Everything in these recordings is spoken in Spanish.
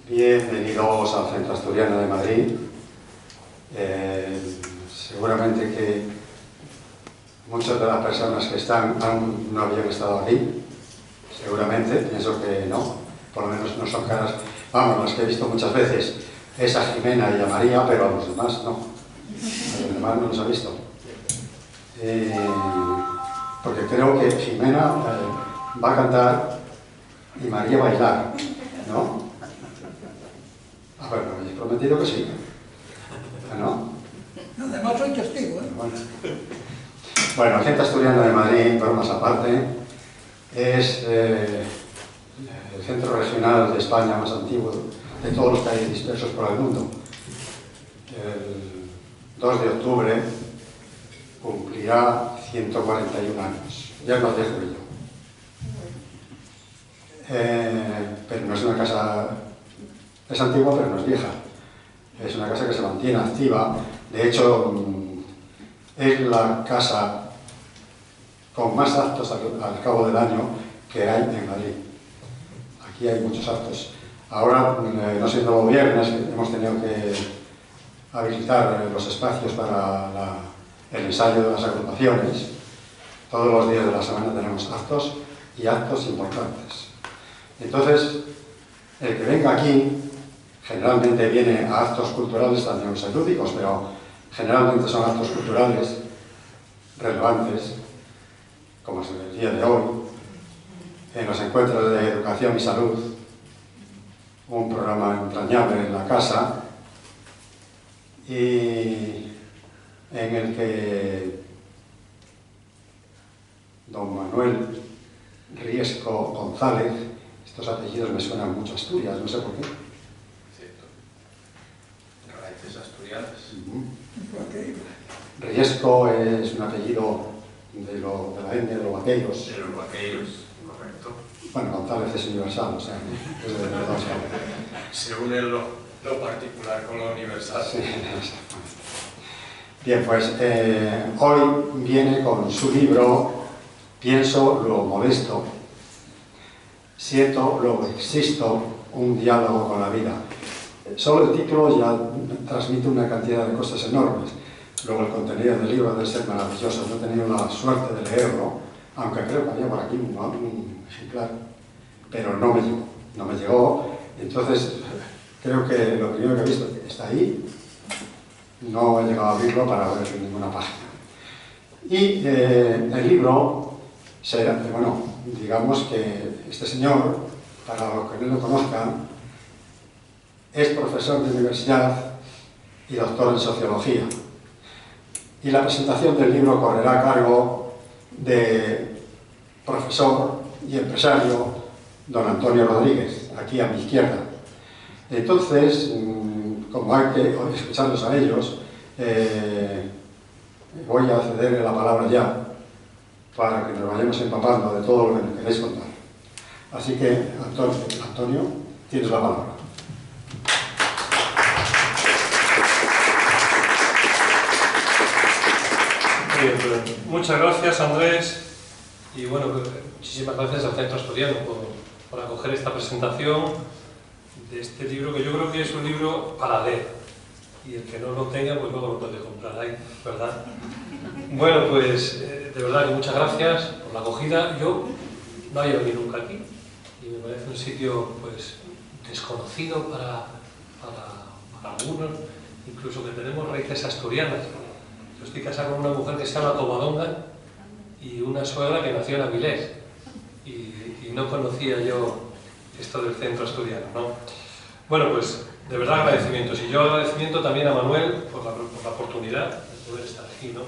Bienvenidos al Centro Asturiano de Madrid. Seguramente que muchas de las personas que están aún no habían estado aquí. Seguramente, pienso que no. Por lo menos no son caras, vamos, las que he visto muchas veces. Es a Jimena y a María, pero a los demás no. A los demás no los he visto. Porque creo que Jimena va a cantar y María a bailar, ¿no? A ver, me habéis prometido que sí. ¿No? Además soy testigo, ¿eh? Bueno, el Centro Asturiano de Madrid, por más aparte, es el centro regional de España más antiguo de todos los que hay dispersos por el mundo. El 2 de octubre cumplirá 141 años. Ya no dejo yo. Pero no es una casa... Es antigua, pero no es vieja. Es una casa que se mantiene activa. De hecho, es la casa con más actos al cabo del año que hay en Madrid. Aquí hay muchos actos. Ahora, no siendo viernes, hemos tenido que habilitar los espacios para el ensayo de las agrupaciones. Todos los días de la semana tenemos actos y actos importantes. Entonces, el que venga aquí generalmente viene a actos culturales, también los lúdicos, pero generalmente son actos culturales relevantes, como es el día de hoy, en los encuentros de educación y salud, un programa entrañable en la casa, y en el que don Manuel Riesco González, estos apellidos me suenan mucho a Asturias, no sé por qué. Raíces asturianas. Riesco es un apellido de la etnia de los vaqueiros. De los vaqueiros, correcto. Bueno, González es universal, o sea, es de los dos. Se une lo particular con lo universal. Sí, bien, pues hoy viene con su libro Pienso, luego molesto, siento, luego existo, un diálogo con la vida. Solo el título ya transmite una cantidad de cosas enormes. Luego el contenido del libro debe ser maravilloso. No he tenido la suerte de leerlo, aunque creo que había por aquí un ejemplar, pero no me llegó. Entonces, creo que lo primero que he visto está ahí. No he llegado a abrirlo para ver ninguna página. Y el libro será, bueno, digamos que este señor, para los que no lo conozcan, es profesor de universidad y doctor en sociología. Y la presentación del libro correrá a cargo de profesor y empresario don Antonio Rodríguez, aquí a mi izquierda. Entonces, como hay que escucharlos a ellos, voy a cederle la palabra ya para que nos vayamos empapando de todo lo que nos queréis contar. Así que, Antonio, tienes la palabra. Bien, pues, muchas gracias, Andrés, y bueno, muchísimas gracias al Centro Asturiano por acoger esta presentación de este libro, que yo creo que es un libro para leer, y el que no lo tenga, pues luego lo puede comprar ahí, ¿verdad? Bueno, pues de verdad que muchas gracias por la acogida. Yo no había venido nunca aquí, y me parece un sitio pues desconocido para algunos, incluso que tenemos raíces asturianas. Yo estoy casado con una mujer que se llama Covadonga y una suegra que nació en Avilés, y no conocía yo esto del Centro Asturiano, ¿no? Bueno, pues de verdad agradecimientos, y yo agradecimiento también a Manuel por la oportunidad de poder estar aquí, ¿no?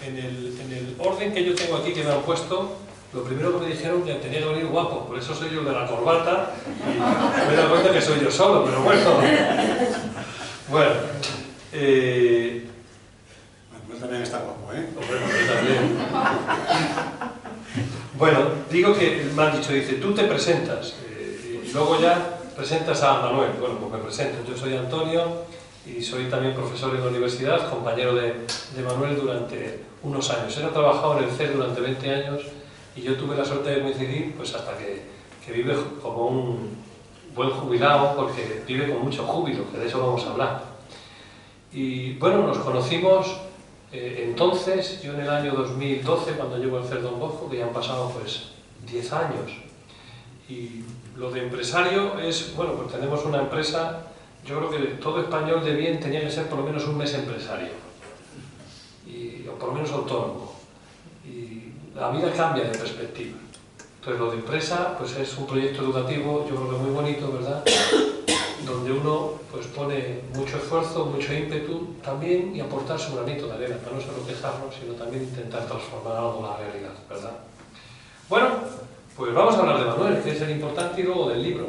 En el orden que yo tengo aquí que me han puesto, lo primero que me dijeron que tenía que venir guapo, por eso soy yo el de la corbata, y me he dado cuenta que soy yo solo, pero bueno. Bueno, Manuel también está guapo, ¿eh? Bueno, yo también. Bueno, digo que me han dicho, dice, tú te presentas, y luego ya presentas a Manuel. Bueno, pues me presento. Yo soy Antonio y soy también profesor en la universidad, compañero de Manuel durante unos años. Él ha trabajado en el CES durante 20 años y yo tuve la suerte de coincidir pues hasta que vive como buen jubilado porque vive con mucho júbilo, que de eso vamos a hablar. Y bueno, nos conocimos entonces, yo en el año 2012, cuando llego al CER Don Bosco, que ya han pasado pues 10 años. Y lo de empresario es, bueno, pues tenemos una empresa, yo creo que todo español de bien tenía que ser por lo menos un mes empresario, o por lo menos autónomo. Y la vida cambia de perspectiva. Entonces lo de empresa pues es un proyecto educativo, yo creo que muy bonito, ¿verdad? Donde uno pues pone mucho esfuerzo, mucho ímpetu también y aportar su granito de arena, para no solo quejarnos, sino también intentar transformar algo en la realidad, ¿verdad? Bueno, pues vamos a hablar de Manuel, que es el importante, y luego del libro.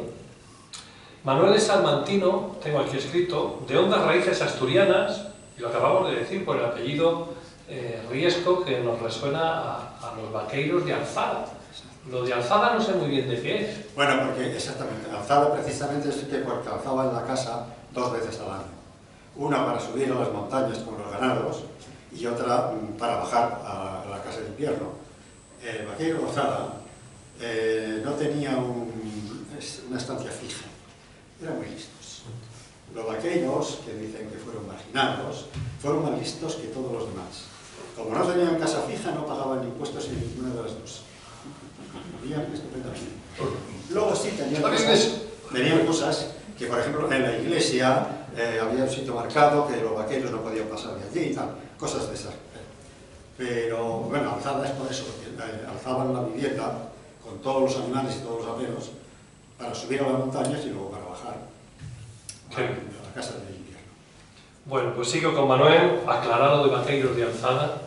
Manuel es salmantino, tengo aquí escrito, de hondas raíces asturianas, y lo acabamos de decir por el apellido Riesco, que nos resuena a los vaqueiros de Alzada. Lo de Alzada no sé muy bien de qué es. Bueno, porque exactamente, Alzada precisamente es que porque alzaba la casa 2 veces al año. Una para subir a las montañas con los ganados y otra para bajar a la casa de invierno. El vaqueiro de Alzada no tenía una estancia fija, eran muy listos. Los vaqueiros, que dicen que fueron marginados, fueron más listos que todos los demás. Como no tenían casa fija, no pagaban impuestos en ninguna de las dos. Vivían estupendamente. Luego sí tenían cosas que, por ejemplo, en la iglesia había un sitio marcado que los vaqueros no podían pasar de allí y tal, cosas de esas. Pero, bueno, Alzada es por eso, porque alzaban la vivienda con todos los animales y todos los aperos para subir a las montañas y luego para bajar a la casa de invierno. Bueno, pues sigo con Manuel, aclarado de vaqueiros de Alzada,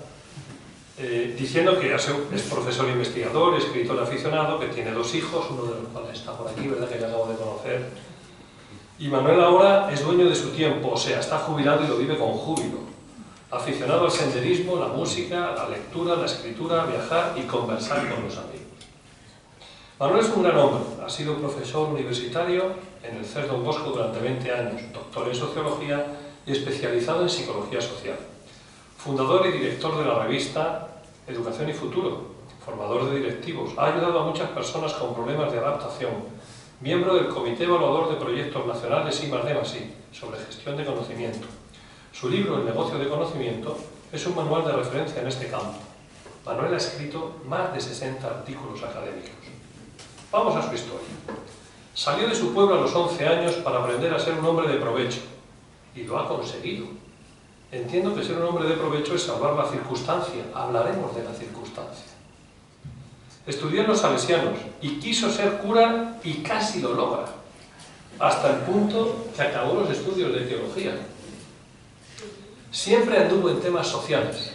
diciendo que es profesor investigador, escritor aficionado, que tiene 2 hijos, uno de los cuales está por aquí, ¿verdad?, que ya acabo de conocer. Y Manuel ahora es dueño de su tiempo, o sea, está jubilado y lo vive con júbilo. Aficionado al senderismo, la música, la lectura, la escritura, viajar y conversar con los amigos. Manuel es un gran hombre, ha sido profesor universitario en el CER Don Bosco durante 20 años, doctor en sociología y especializado en psicología social. Fundador y director de la revista Educación y Futuro, formador de directivos, ha ayudado a muchas personas con problemas de adaptación, miembro del Comité Evaluador de Proyectos Nacionales I+D+I sobre gestión de conocimiento. Su libro, El negocio de conocimiento, es un manual de referencia en este campo. Manuel ha escrito más de 60 artículos académicos. Vamos a su historia. Salió de su pueblo a los 11 años para aprender a ser un hombre de provecho, y lo ha conseguido. Entiendo que ser un hombre de provecho es salvar la circunstancia. Hablaremos de la circunstancia. Estudió en los Salesianos y quiso ser cura y casi lo logra, hasta el punto que acabó los estudios de teología. Siempre anduvo en temas sociales.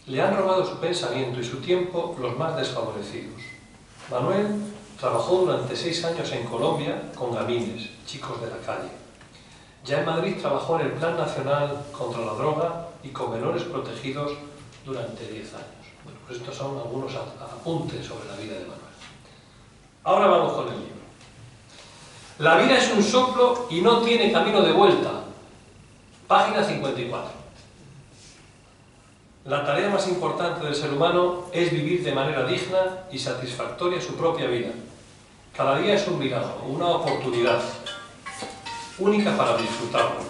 Le han robado su pensamiento y su tiempo los más desfavorecidos. Manuel trabajó durante 6 años en Colombia con gamines, chicos de la calle. Ya en Madrid trabajó en el Plan Nacional contra la Droga y con menores protegidos durante 10 años. Bueno, pues estos son algunos apuntes sobre la vida de Manuel. Ahora vamos con el libro. La vida es un soplo y no tiene camino de vuelta. Página 54. La tarea más importante del ser humano es vivir de manera digna y satisfactoria su propia vida. Cada día es un milagro, una oportunidad única para disfrutarlo,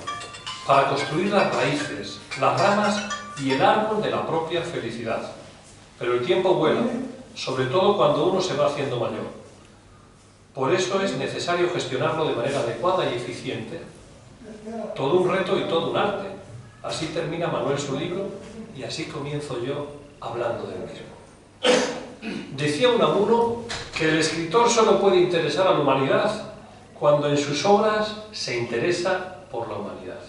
para construir las raíces, las ramas y el árbol de la propia felicidad. Pero el tiempo vuela, sobre todo cuando uno se va haciendo mayor. Por eso es necesario gestionarlo de manera adecuada y eficiente. Todo un reto y todo un arte. Así termina Manuel su libro y así comienzo yo hablando del mismo. Decía Unamuno que el escritor solo puede interesar a la humanidad cuando en sus obras se interesa por la humanidad.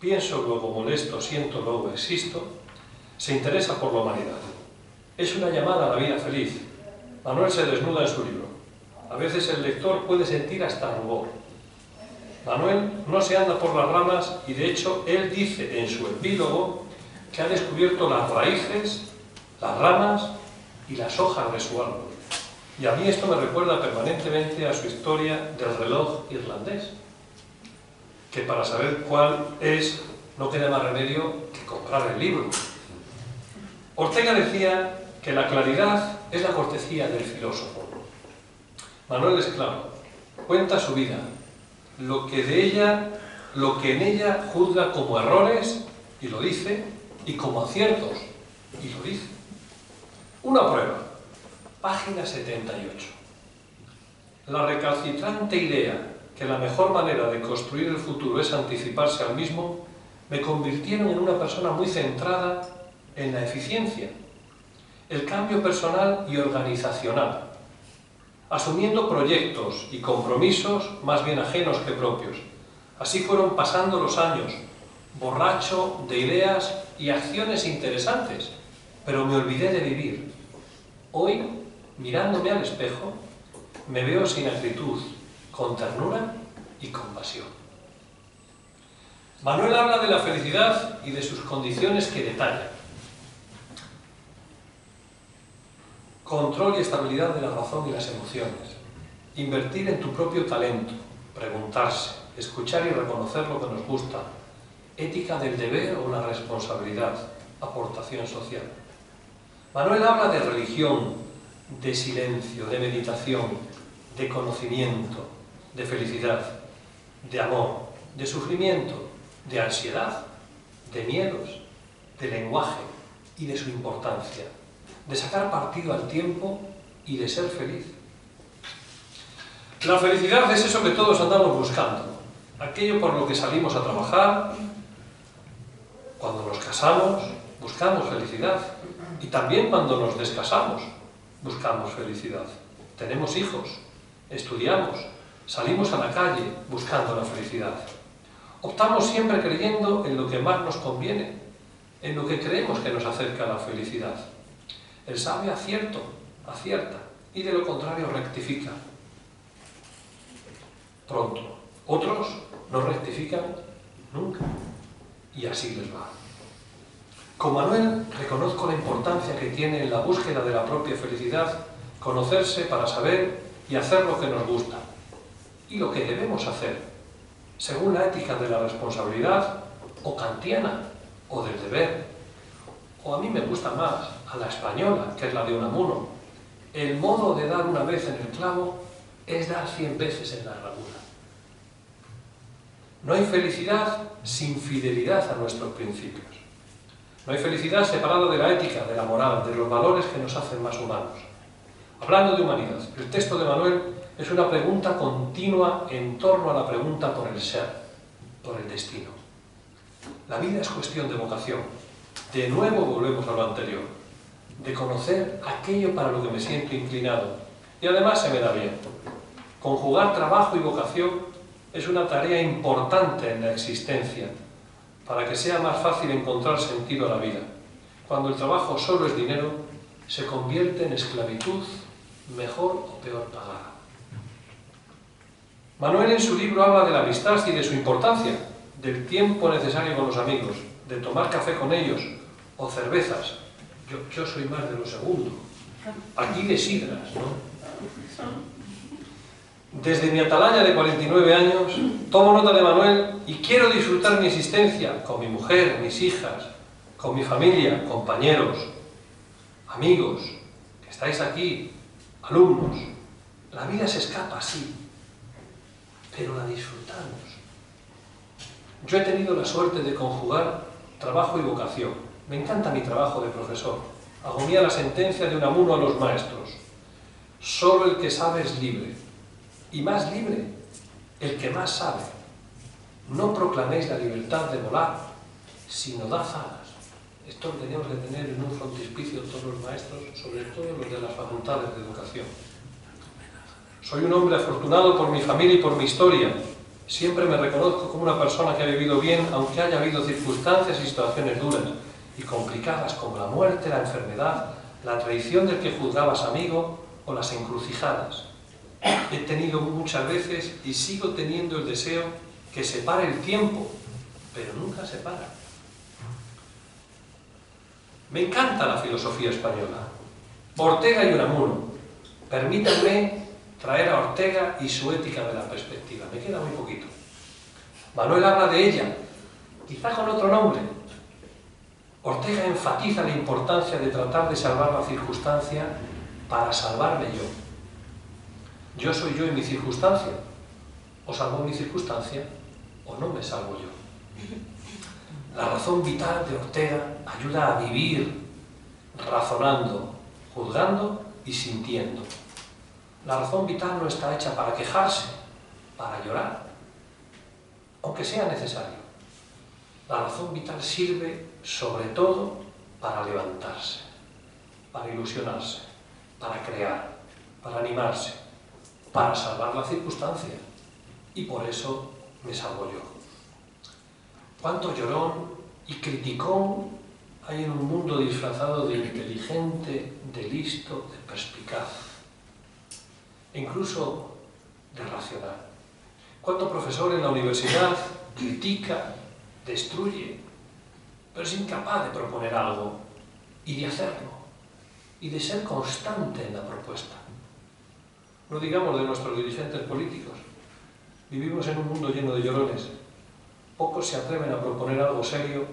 Pienso, luego molesto, siento, luego existo, se interesa por la humanidad. Es una llamada a la vida feliz. Manuel se desnuda en su libro. A veces el lector puede sentir hasta rubor. Manuel no se anda por las ramas y de hecho él dice en su epílogo que ha descubierto las raíces, las ramas y las hojas de su árbol. Y a mí esto me recuerda permanentemente a su historia del reloj irlandés, que para saber cuál es no queda más remedio que comprar el libro. Ortega decía que la claridad es la cortesía del filósofo. Manuel es claro, cuenta su vida, lo que en ella juzga como errores, y lo dice, y como aciertos, y lo dice. Una prueba, página 78. La recalcitrante idea que la mejor manera de construir el futuro es anticiparse al mismo, me convirtieron en una persona muy centrada en la eficiencia, el cambio personal y organizacional, asumiendo proyectos y compromisos más bien ajenos que propios. Así fueron pasando los años, borracho de ideas y acciones interesantes, pero me olvidé de vivir. Hoy, mirándome al espejo, me veo sin acritud, con ternura y compasión. Manuel habla de la felicidad y de sus condiciones que detalla. Control y estabilidad de la razón y las emociones. Invertir en tu propio talento, preguntarse, escuchar y reconocer lo que nos gusta. Ética del deber o la responsabilidad, aportación social. Manuel habla de religión, de silencio, de meditación, de conocimiento, de felicidad, de amor, de sufrimiento, de ansiedad, de miedos, de lenguaje y de su importancia, de sacar partido al tiempo y de ser feliz. La felicidad es eso que todos andamos buscando, aquello por lo que salimos a trabajar, cuando nos casamos, buscamos felicidad, y también cuando nos descasamos, buscamos felicidad. Tenemos hijos, estudiamos, salimos a la calle buscando la felicidad. Optamos siempre creyendo en lo que más nos conviene, en lo que creemos que nos acerca a la felicidad. El sabio acierta, y de lo contrario rectifica. Pronto. Otros no rectifican nunca, y así les va. Con Manuel reconozco la importancia que tiene en la búsqueda de la propia felicidad conocerse para saber y hacer lo que nos gusta, y lo que debemos hacer, según la ética de la responsabilidad, o kantiana, o del deber, o a mí me gusta más, a la española, que es la de Unamuno. El modo de dar una vez en el clavo es dar 100 veces en la herradura. No hay felicidad sin fidelidad a nuestros principios. No hay felicidad separada de la ética, de la moral, de los valores que nos hacen más humanos. Hablando de humanidad, el texto de Manuel es una pregunta continua en torno a la pregunta por el ser, por el destino. La vida es cuestión de vocación. De nuevo volvemos a lo anterior, de conocer aquello para lo que me siento inclinado, y además se me da bien. Conjugar trabajo y vocación es una tarea importante en la existencia, para que sea más fácil encontrar sentido a la vida. Cuando el trabajo solo es dinero, se convierte en esclavitud, mejor o peor pagada. Manuel en su libro habla de la amistad y de su importancia, del tiempo necesario con los amigos, de tomar café con ellos, o cervezas. Yo soy más de lo segundo. Aquí de sidras, ¿no? Desde mi atalaya de 49 años, tomo nota de Manuel y quiero disfrutar mi existencia con mi mujer, mis hijas, con mi familia, compañeros, amigos, que estáis aquí, alumnos. La vida se escapa, sí, pero la disfrutamos. Yo he tenido la suerte de conjugar trabajo y vocación. Me encanta mi trabajo de profesor. Agonía la sentencia de Unamuno a los maestros. Solo el que sabe es libre. Y más libre, el que más sabe. No proclaméis la libertad de volar, sino dad alas. Esto lo tenemos que tener en un frontispicio todos los maestros, sobre todo los de las facultades de educación. Soy un hombre afortunado por mi familia y por mi historia. Siempre me reconozco como una persona que ha vivido bien, aunque haya habido circunstancias y situaciones duras y complicadas como la muerte, la enfermedad, la traición del que juzgabas amigo o las encrucijadas. He tenido muchas veces y sigo teniendo el deseo que se pare el tiempo, pero nunca se para. Me encanta la filosofía española. Ortega y Unamuno. Permítanme traer a Ortega y su ética de la perspectiva. Me queda muy poquito. Manuel habla de ella, quizá con otro nombre. Ortega enfatiza la importancia de tratar de salvar la circunstancia para salvarme yo. Yo soy yo en mi circunstancia. O salvo mi circunstancia, o no me salvo yo. La razón vital de Ortega ayuda a vivir razonando, juzgando y sintiendo. La razón vital no está hecha para quejarse, para llorar, aunque sea necesario. La razón vital sirve sobre todo para levantarse, para ilusionarse, para crear, para animarse, para salvar la circunstancia. Y por eso me salvo yo. ¿Cuánto llorón y criticón hay en un mundo disfrazado de inteligente, de listo, de perspicaz, e incluso de racional? ¿Cuánto profesor en la universidad critica, destruye, pero es incapaz de proponer algo y de hacerlo, y de ser constante en la propuesta? No digamos de nuestros dirigentes políticos. Vivimos en un mundo lleno de llorones. Pocos se atreven a proponer algo serio,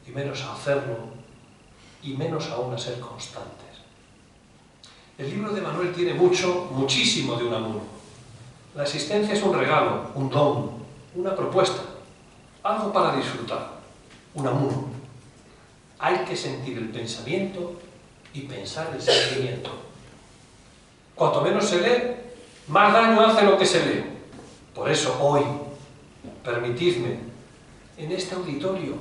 y menos a hacerlo, y menos aún a ser constantes. El libro de Manuel tiene muchísimo de Unamuno. La existencia es un regalo, un don, una propuesta, algo para disfrutar, Unamuno. Hay que sentir el pensamiento y pensar el sentimiento. Cuanto menos se lee, más daño hace lo que se lee. Por eso hoy, permitidme, en este auditorio,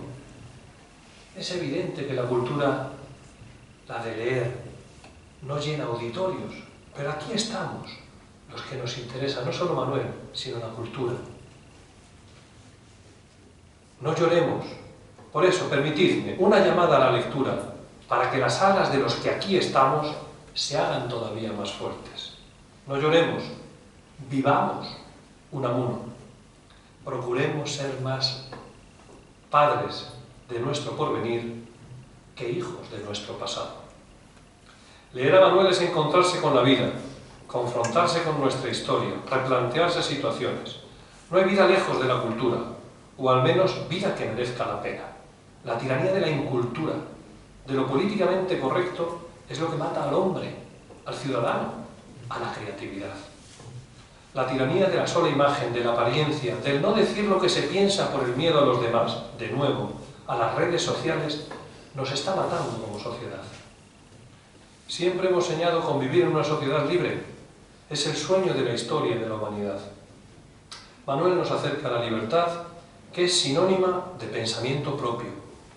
es evidente que la cultura, la de leer, no llena auditorios, pero aquí estamos, los que nos interesa, no solo Manuel, sino la cultura. No lloremos. Por eso, permitidme una llamada a la lectura, para que las alas de los que aquí estamos se hagan todavía más fuertes. No lloremos, vivamos Unamuno. Procuremos ser más padres de nuestro porvenir que hijos de nuestro pasado. Leer a Manuel es encontrarse con la vida, confrontarse con nuestra historia, replantearse situaciones. No hay vida lejos de la cultura, o al menos vida que merezca la pena. La tiranía de la incultura, de lo políticamente correcto, es lo que mata al hombre, al ciudadano, a la creatividad. La tiranía de la sola imagen, de la apariencia, del no decir lo que se piensa por el miedo a los demás, de nuevo, a las redes sociales, nos está matando como sociedad. Siempre hemos soñado con vivir en una sociedad libre. Es el sueño de la historia y de la humanidad. Manuel nos acerca a la libertad, que es sinónima de pensamiento propio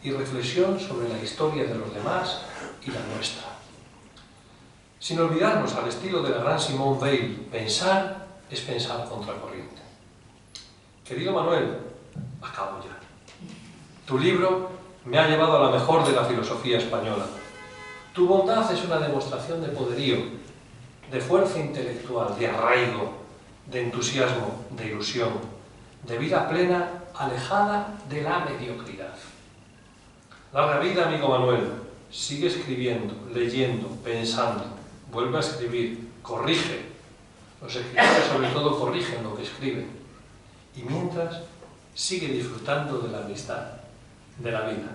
y reflexión sobre la historia de los demás y la nuestra. Sin olvidarnos, al estilo de la gran Simone Weil, pensar es pensar contracorriente. Querido Manuel, acabo ya. Tu libro me ha llevado a la mejor de la filosofía española. Tu bondad es una demostración de poderío, de fuerza intelectual, de arraigo, de entusiasmo, de ilusión, de vida plena, alejada de la mediocridad. Larga vida, amigo Manuel. Sigue escribiendo, leyendo, pensando. Vuelve a escribir, corrige. Los escritores sobre todo corrigen lo que escriben. Y mientras, sigue disfrutando de la amistad, de la vida.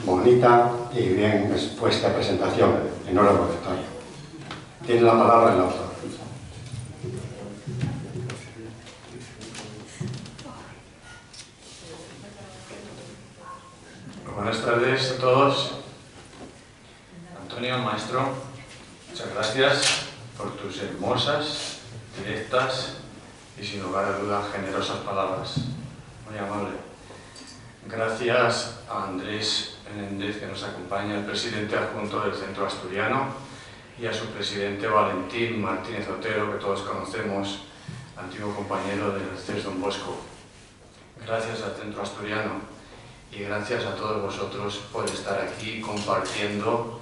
Bonita y bien expuesta presentación. Enhorabuena, Victoria. Tiene la palabra el autor. Buenas tardes a todos. Antonio, maestro, muchas gracias por tus hermosas, directas y sin lugar a duda generosas palabras. Muy amable. Gracias a Andrés Menéndez, que nos acompaña, el presidente adjunto del Centro Asturiano, y a su presidente Valentín Martínez Otero, que todos conocemos, antiguo compañero del CES Don Bosco. Gracias al Centro Asturiano. Y gracias a todos vosotros por estar aquí compartiendo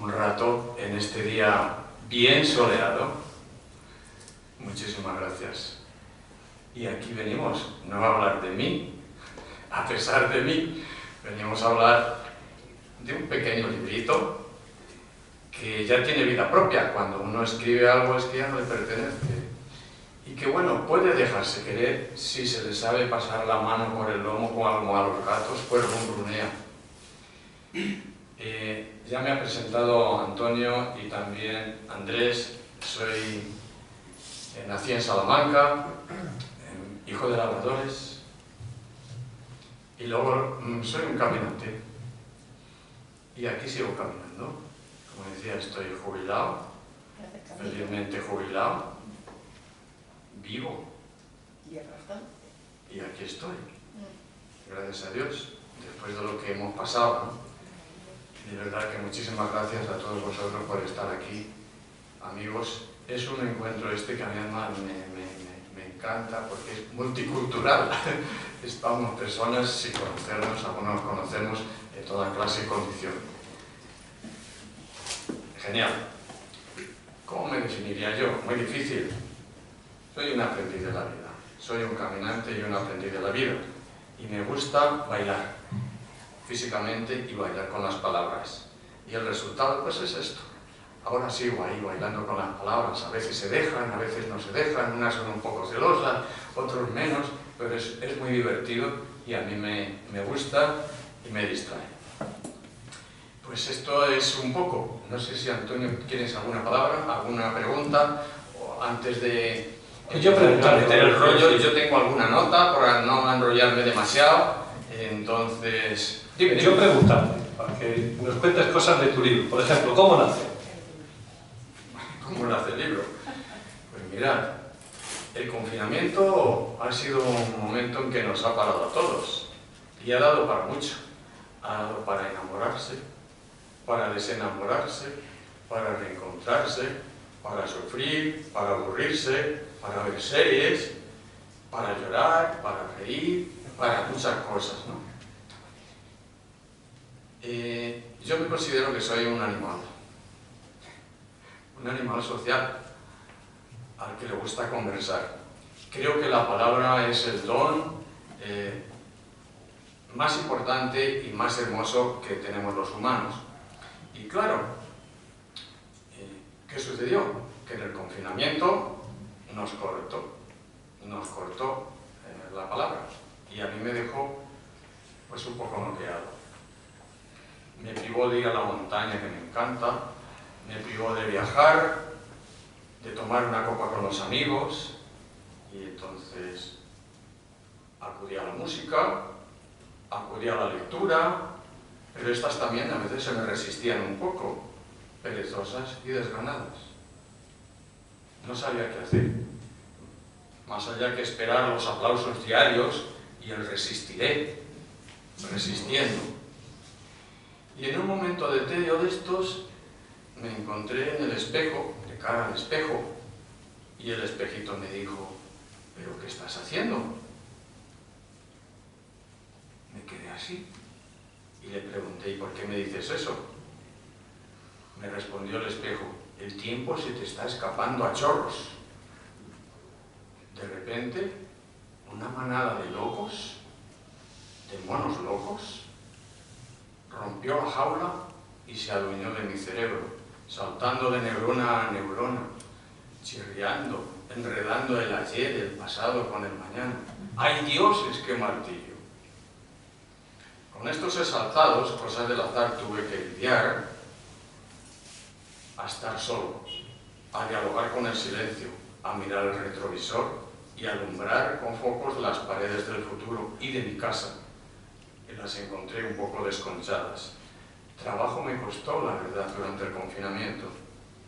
un rato en este día bien soleado. Muchísimas gracias. Y aquí venimos, no a hablar de mí, a pesar de mí, venimos a hablar de un pequeño librito que ya tiene vida propia. Cuando uno escribe algo es que ya no le pertenece. y que, bueno, puede dejarse querer si se le sabe pasar la mano por el lomo como a los gatos, pues ronronea. Ya me ha presentado Antonio y también Andrés. Nací en Salamanca, hijo de labradores, y luego soy un caminante. Y aquí sigo caminando. Como decía, estoy jubilado, felizmente jubilado, vivo. Y aquí estoy, gracias a Dios, después de lo que hemos pasado, ¿no? De verdad que muchísimas gracias a todos vosotros por estar aquí, amigos. Es un encuentro este que a mí además me encanta porque es multicultural. Estamos personas sin conocernos, algunos nos conocemos de toda clase y condición. Genial. ¿Cómo me definiría yo? Muy difícil. Soy un aprendiz de la vida. Soy un caminante y un aprendiz de la vida. Y me gusta bailar físicamente y bailar con las palabras. Y el resultado pues es esto. Ahora sigo ahí bailando con las palabras. A veces se dejan, a veces no se dejan. Unas son un poco celosas, otros menos. Pero es muy divertido y a mí me gusta y me distrae. Pues esto es un poco. No sé si Antonio, ¿tienes alguna palabra, alguna pregunta? O antes de... Yo preguntarle, el rollo, yo tengo alguna nota para no enrollarme demasiado. Entonces... Dime. Yo preguntarte, para que nos cuentes cosas de tu libro. Por ejemplo, ¿cómo nace? ¿Cómo nace el libro? Pues mirad, el confinamiento ha sido un momento en que nos ha parado a todos. Y ha dado para mucho. Ha dado para enamorarse, para desenamorarse, para reencontrarse, para sufrir, para aburrirse, para ver series, para llorar, para reír, para muchas cosas, ¿no? Yo me considero que soy un animal social, al que le gusta conversar. Creo que la palabra es el don más importante y más hermoso que tenemos los humanos. Y claro, ¿qué sucedió? Que en el confinamiento nos cortó la palabra y a mí me dejó pues un poco noqueado. Me privó de ir a la montaña, que me encanta, me privó de viajar, de tomar una copa con los amigos, y entonces acudí a la música, acudí a la lectura, pero estas también a veces se me resistían un poco, perezosas y desganadas. No sabía qué hacer, más allá que esperar los aplausos diarios y el resistiré, resistiendo. Y en un momento de tedio de estos, me encontré en el espejo, de cara al espejo, y el espejito me dijo, ¿pero qué estás haciendo? Me quedé así, y le pregunté, ¿y por qué me dices eso? Me respondió el espejo, el tiempo se te está escapando a chorros. De repente, una manada de locos, de monos locos, rompió la jaula y se adueñó de mi cerebro, saltando de neurona a neurona, chirriando, enredando el ayer, el pasado con el mañana. ¡Ay dioses, qué martillo! Con estos exaltados, cosas del azar, tuve que lidiar a estar solo, a dialogar con el silencio, a mirar el retrovisor y a alumbrar con focos las paredes del futuro y de mi casa. Y las encontré un poco desconchadas. Trabajo me costó, la verdad, durante el confinamiento.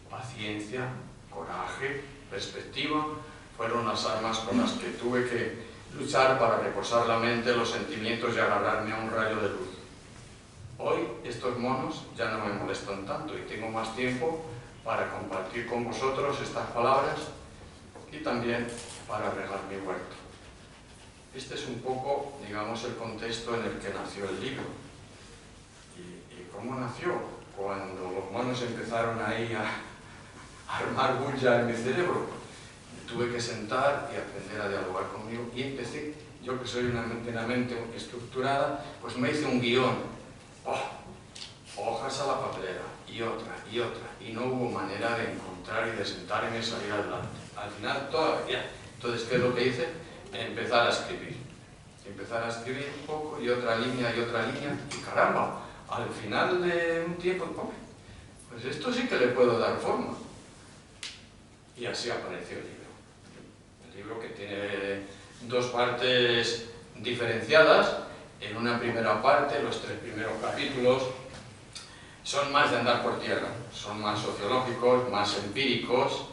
Paciencia, coraje, perspectiva, fueron las armas con las que tuve que luchar para reposar la mente, los sentimientos y agarrarme a un rayo de luz. Hoy estos monos ya no me molestan tanto y tengo más tiempo para compartir con vosotros estas palabras y también para regar mi huerto. Este es un poco, digamos, el contexto en el que nació el libro. ¿Y cómo nació? Cuando los monos empezaron ahí a armar bulla en mi cerebro, me tuve que sentar y aprender a dialogar conmigo y empecé, yo que soy una mente estructurada, pues me hice un guión. Hojas a la papelera, y otra, y no hubo manera de encontrar y de sentarme y salir adelante. Al final Entonces, ¿qué es lo que hice? Empezar a escribir. Empezar a escribir un poco y otra línea, y caramba, al final de un tiempo, pues esto sí que le puedo dar forma. Y así apareció el libro. El libro que tiene dos partes diferenciadas. En una primera parte, los 3 primeros capítulos son más de andar por tierra, son más sociológicos, más empíricos,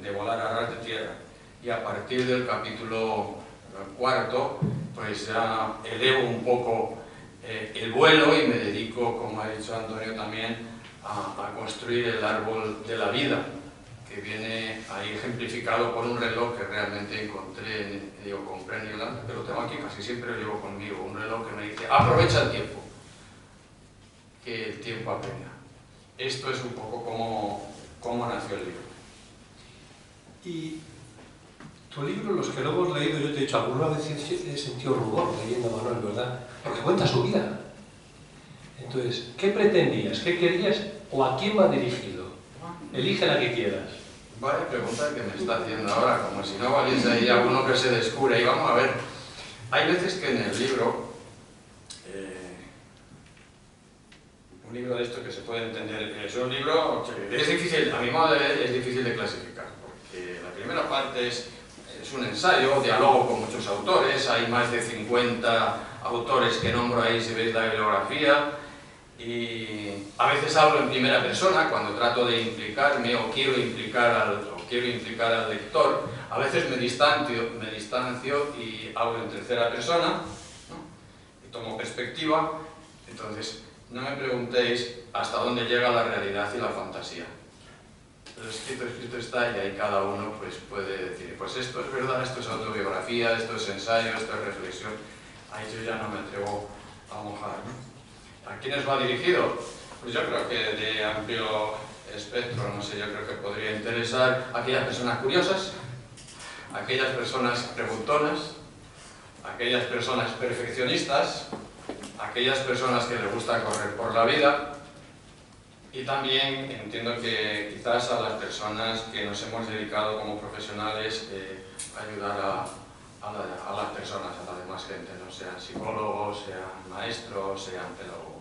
de volar a ras de tierra. Y a partir del capítulo 4, pues ya elevo un poco el vuelo y me dedico, como ha dicho Antonio también, a construir el árbol de la vida, que viene ahí ejemplificado por un reloj que realmente encontré, compré en Irlanda, pero lo tengo aquí, casi siempre lo llevo conmigo, un reloj que me dice, aprovecha el tiempo, que el tiempo apremia. Esto es un poco cómo nació el libro. Y tu libro, los que lo hemos leído, yo te he dicho, alguna vez he sentido rubor leyendo a Manuel, ¿verdad? Porque cuenta su vida. Entonces, ¿qué pretendías? ¿Qué querías? ¿O a quién va dirigido? Elige la que quieras. Vale, pregunta que me está haciendo ahora, como si no valiese ahí alguno que se descubre. Y vamos a ver, hay veces que en el libro, un libro de esto que se puede entender, es un libro que es difícil, a mi modo de ver, es difícil de clasificar, porque la primera parte es un ensayo, diálogo con muchos autores, hay más de 50 autores que nombro ahí si veis la bibliografía, y a veces hablo en primera persona cuando trato de implicarme o quiero implicar al lector, a veces me distancio y hablo en tercera persona, ¿no? Y tomo perspectiva. Entonces no me preguntéis hasta dónde llega la realidad y la fantasía. Lo escrito está, y ahí cada uno pues puede decir, pues esto es verdad, esto es autobiografía, esto es ensayo, esto es reflexión. Ahí yo ya no me atrevo a mojar, ¿no? ¿A quiénes va dirigido? Pues yo creo que de amplio espectro, no sé, yo creo que podría interesar a aquellas personas curiosas, a aquellas personas preguntonas, a aquellas personas perfeccionistas, a aquellas personas que les gusta correr por la vida, y también entiendo que quizás a las personas que nos hemos dedicado como profesionales a ayudar a las personas, a la demás gente, no sean psicólogos, sean maestros, sean pedagogos.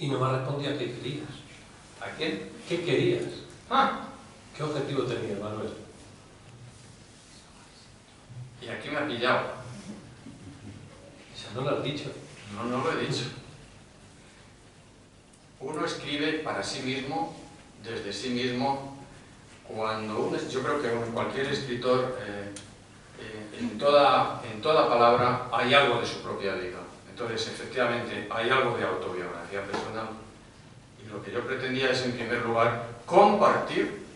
Y no me respondía qué querías. ¿A quién? ¿Qué querías? ¿Qué objetivo tenías, Manuel? Y aquí me ha pillado. Eso no lo has dicho. No lo he dicho. Uno escribe para sí mismo, desde sí mismo, yo creo que cualquier escritor, en toda palabra hay algo de su propia vida. Entonces, efectivamente, hay algo de autobiografía personal. Y lo que yo pretendía es, en primer lugar, compartir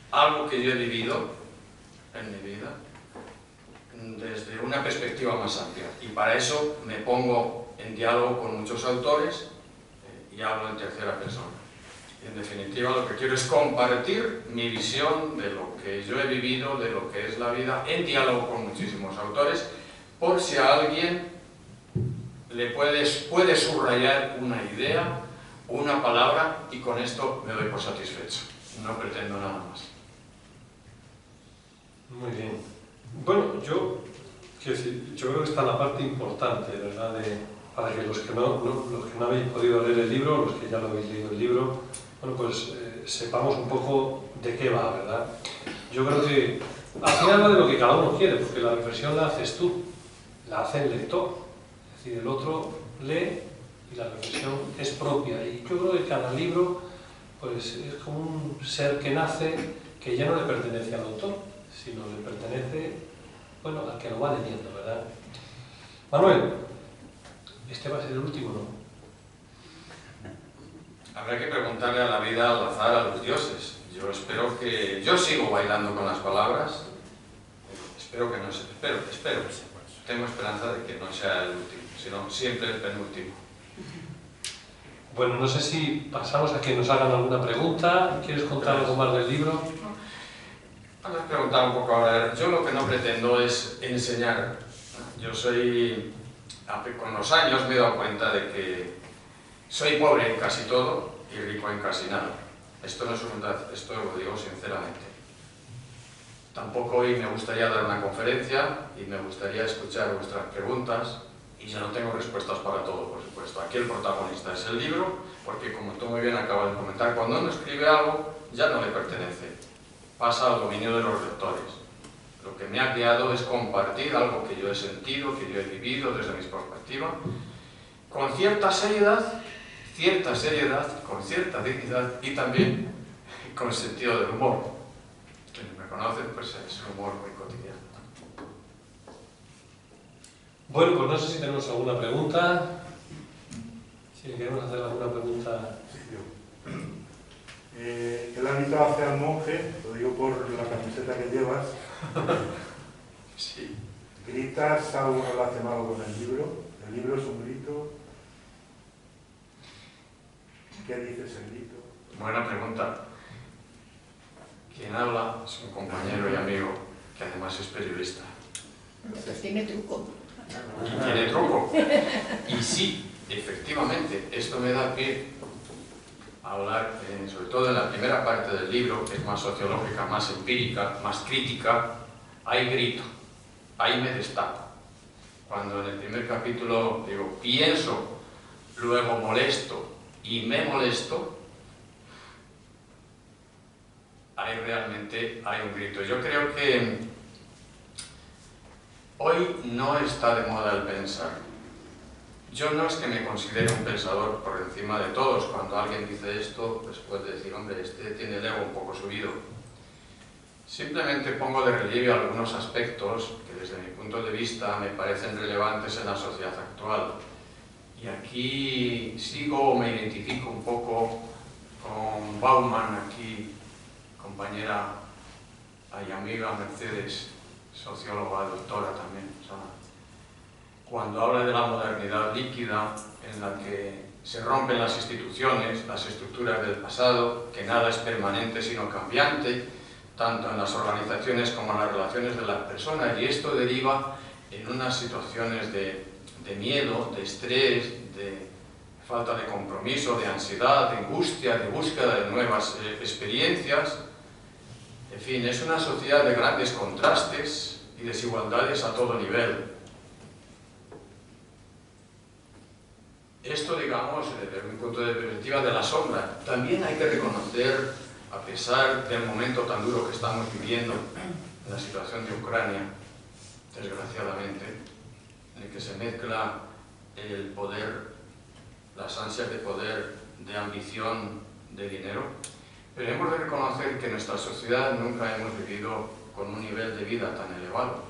algo que yo he vivido en mi vida desde una perspectiva más amplia. Y para eso me pongo en diálogo con muchos autores y hablo en tercera persona. Y en definitiva, lo que quiero es compartir mi visión de lo que yo he vivido, de lo que es la vida, en diálogo con muchísimos autores, por si a alguien le puede subrayar una idea, una palabra, y con esto me doy por satisfecho. No pretendo nada más. Muy bien. Bueno, yo creo que está la parte importante, ¿verdad? Para que los que no habéis podido leer el libro, los que ya lo habéis leído el libro, bueno, pues sepamos un poco de qué va, ¿verdad? Yo creo que al final va de lo que cada uno quiere, porque la reflexión la haces tú, la hace el lector. Es decir, el otro lee y la reflexión es propia. Y yo creo que cada libro pues, es como un ser que nace, que ya no le pertenece al autor, sino le pertenece, bueno, al que lo va leyendo, ¿verdad? Manuel, este va a ser el último, ¿no? Habrá que preguntarle a la vida, al azar, a los dioses. Yo espero que... Yo sigo bailando con las palabras. Espero que no sea... Espero. Tengo esperanza de que no sea el último, sino siempre el penúltimo. Bueno, no sé si pasamos a que nos hagan alguna pregunta. ¿Quieres contar algo más del libro? Me has preguntado un poco ahora. Yo lo que no pretendo es enseñar. Yo soy... Con los años me he dado cuenta de que soy pobre en casi todo y rico en casi nada. Esto no es verdad, esto lo digo sinceramente. Tampoco hoy me gustaría dar una conferencia y me gustaría escuchar vuestras preguntas, y yo no tengo respuestas para todo, por supuesto. Aquí el protagonista es el libro, porque como tú muy bien acabas de comentar, cuando uno escribe algo ya no le pertenece, pasa al dominio de los lectores. Lo que me ha guiado es compartir algo que yo he sentido, que yo he vivido desde mi perspectiva, con cierta seriedad, con cierta dignidad y también con sentido del humor. Quienes me conocen, pues es un humor muy cotidiano. Bueno, pues no sé si tenemos alguna pregunta. Si queremos hacer alguna pregunta. El hábito hace al monje, lo digo por la camiseta que llevas. Sí. ¿Gritas algo relacionado con el libro? ¿El libro es un grito? ¿Qué dices el grito? Buena pregunta. Quien habla es un compañero y amigo que además es periodista. Pues tiene truco. Tiene truco. Y sí, efectivamente, esto me da pie a hablar, sobre todo en la primera parte del libro, que es más sociológica, más empírica, más crítica. Hay grito, ahí me destaco. Cuando en el primer capítulo digo, pienso, luego molesto y me molesto, ahí realmente hay un grito. Yo creo que hoy no está de moda el pensar. Yo no es que me considere un pensador por encima de todos. Cuando alguien dice esto, pues puede decir, hombre, este tiene el ego un poco subido. Simplemente pongo de relieve algunos aspectos que desde mi punto de vista me parecen relevantes en la sociedad actual. Y aquí sigo o me identifico un poco con Bauman, aquí, compañera y amiga Mercedes, socióloga, doctora también. O sea, cuando habla de la modernidad líquida, en la que se rompen las instituciones, las estructuras del pasado, que nada es permanente sino cambiante, tanto en las organizaciones como en las relaciones de las personas, y esto deriva en unas situaciones de miedo, de estrés, de falta de compromiso, de ansiedad, de angustia, de búsqueda de nuevas experiencias. En fin, es una sociedad de grandes contrastes y desigualdades a todo nivel. Esto, digamos, desde un punto de perspectiva de la sombra. También hay que reconocer, a pesar del momento tan duro que estamos viviendo, en la situación de Ucrania, desgraciadamente, en el que se mezcla el poder, las ansias de poder, de ambición, de dinero, pero hemos de reconocer que en nuestra sociedad nunca hemos vivido con un nivel de vida tan elevado,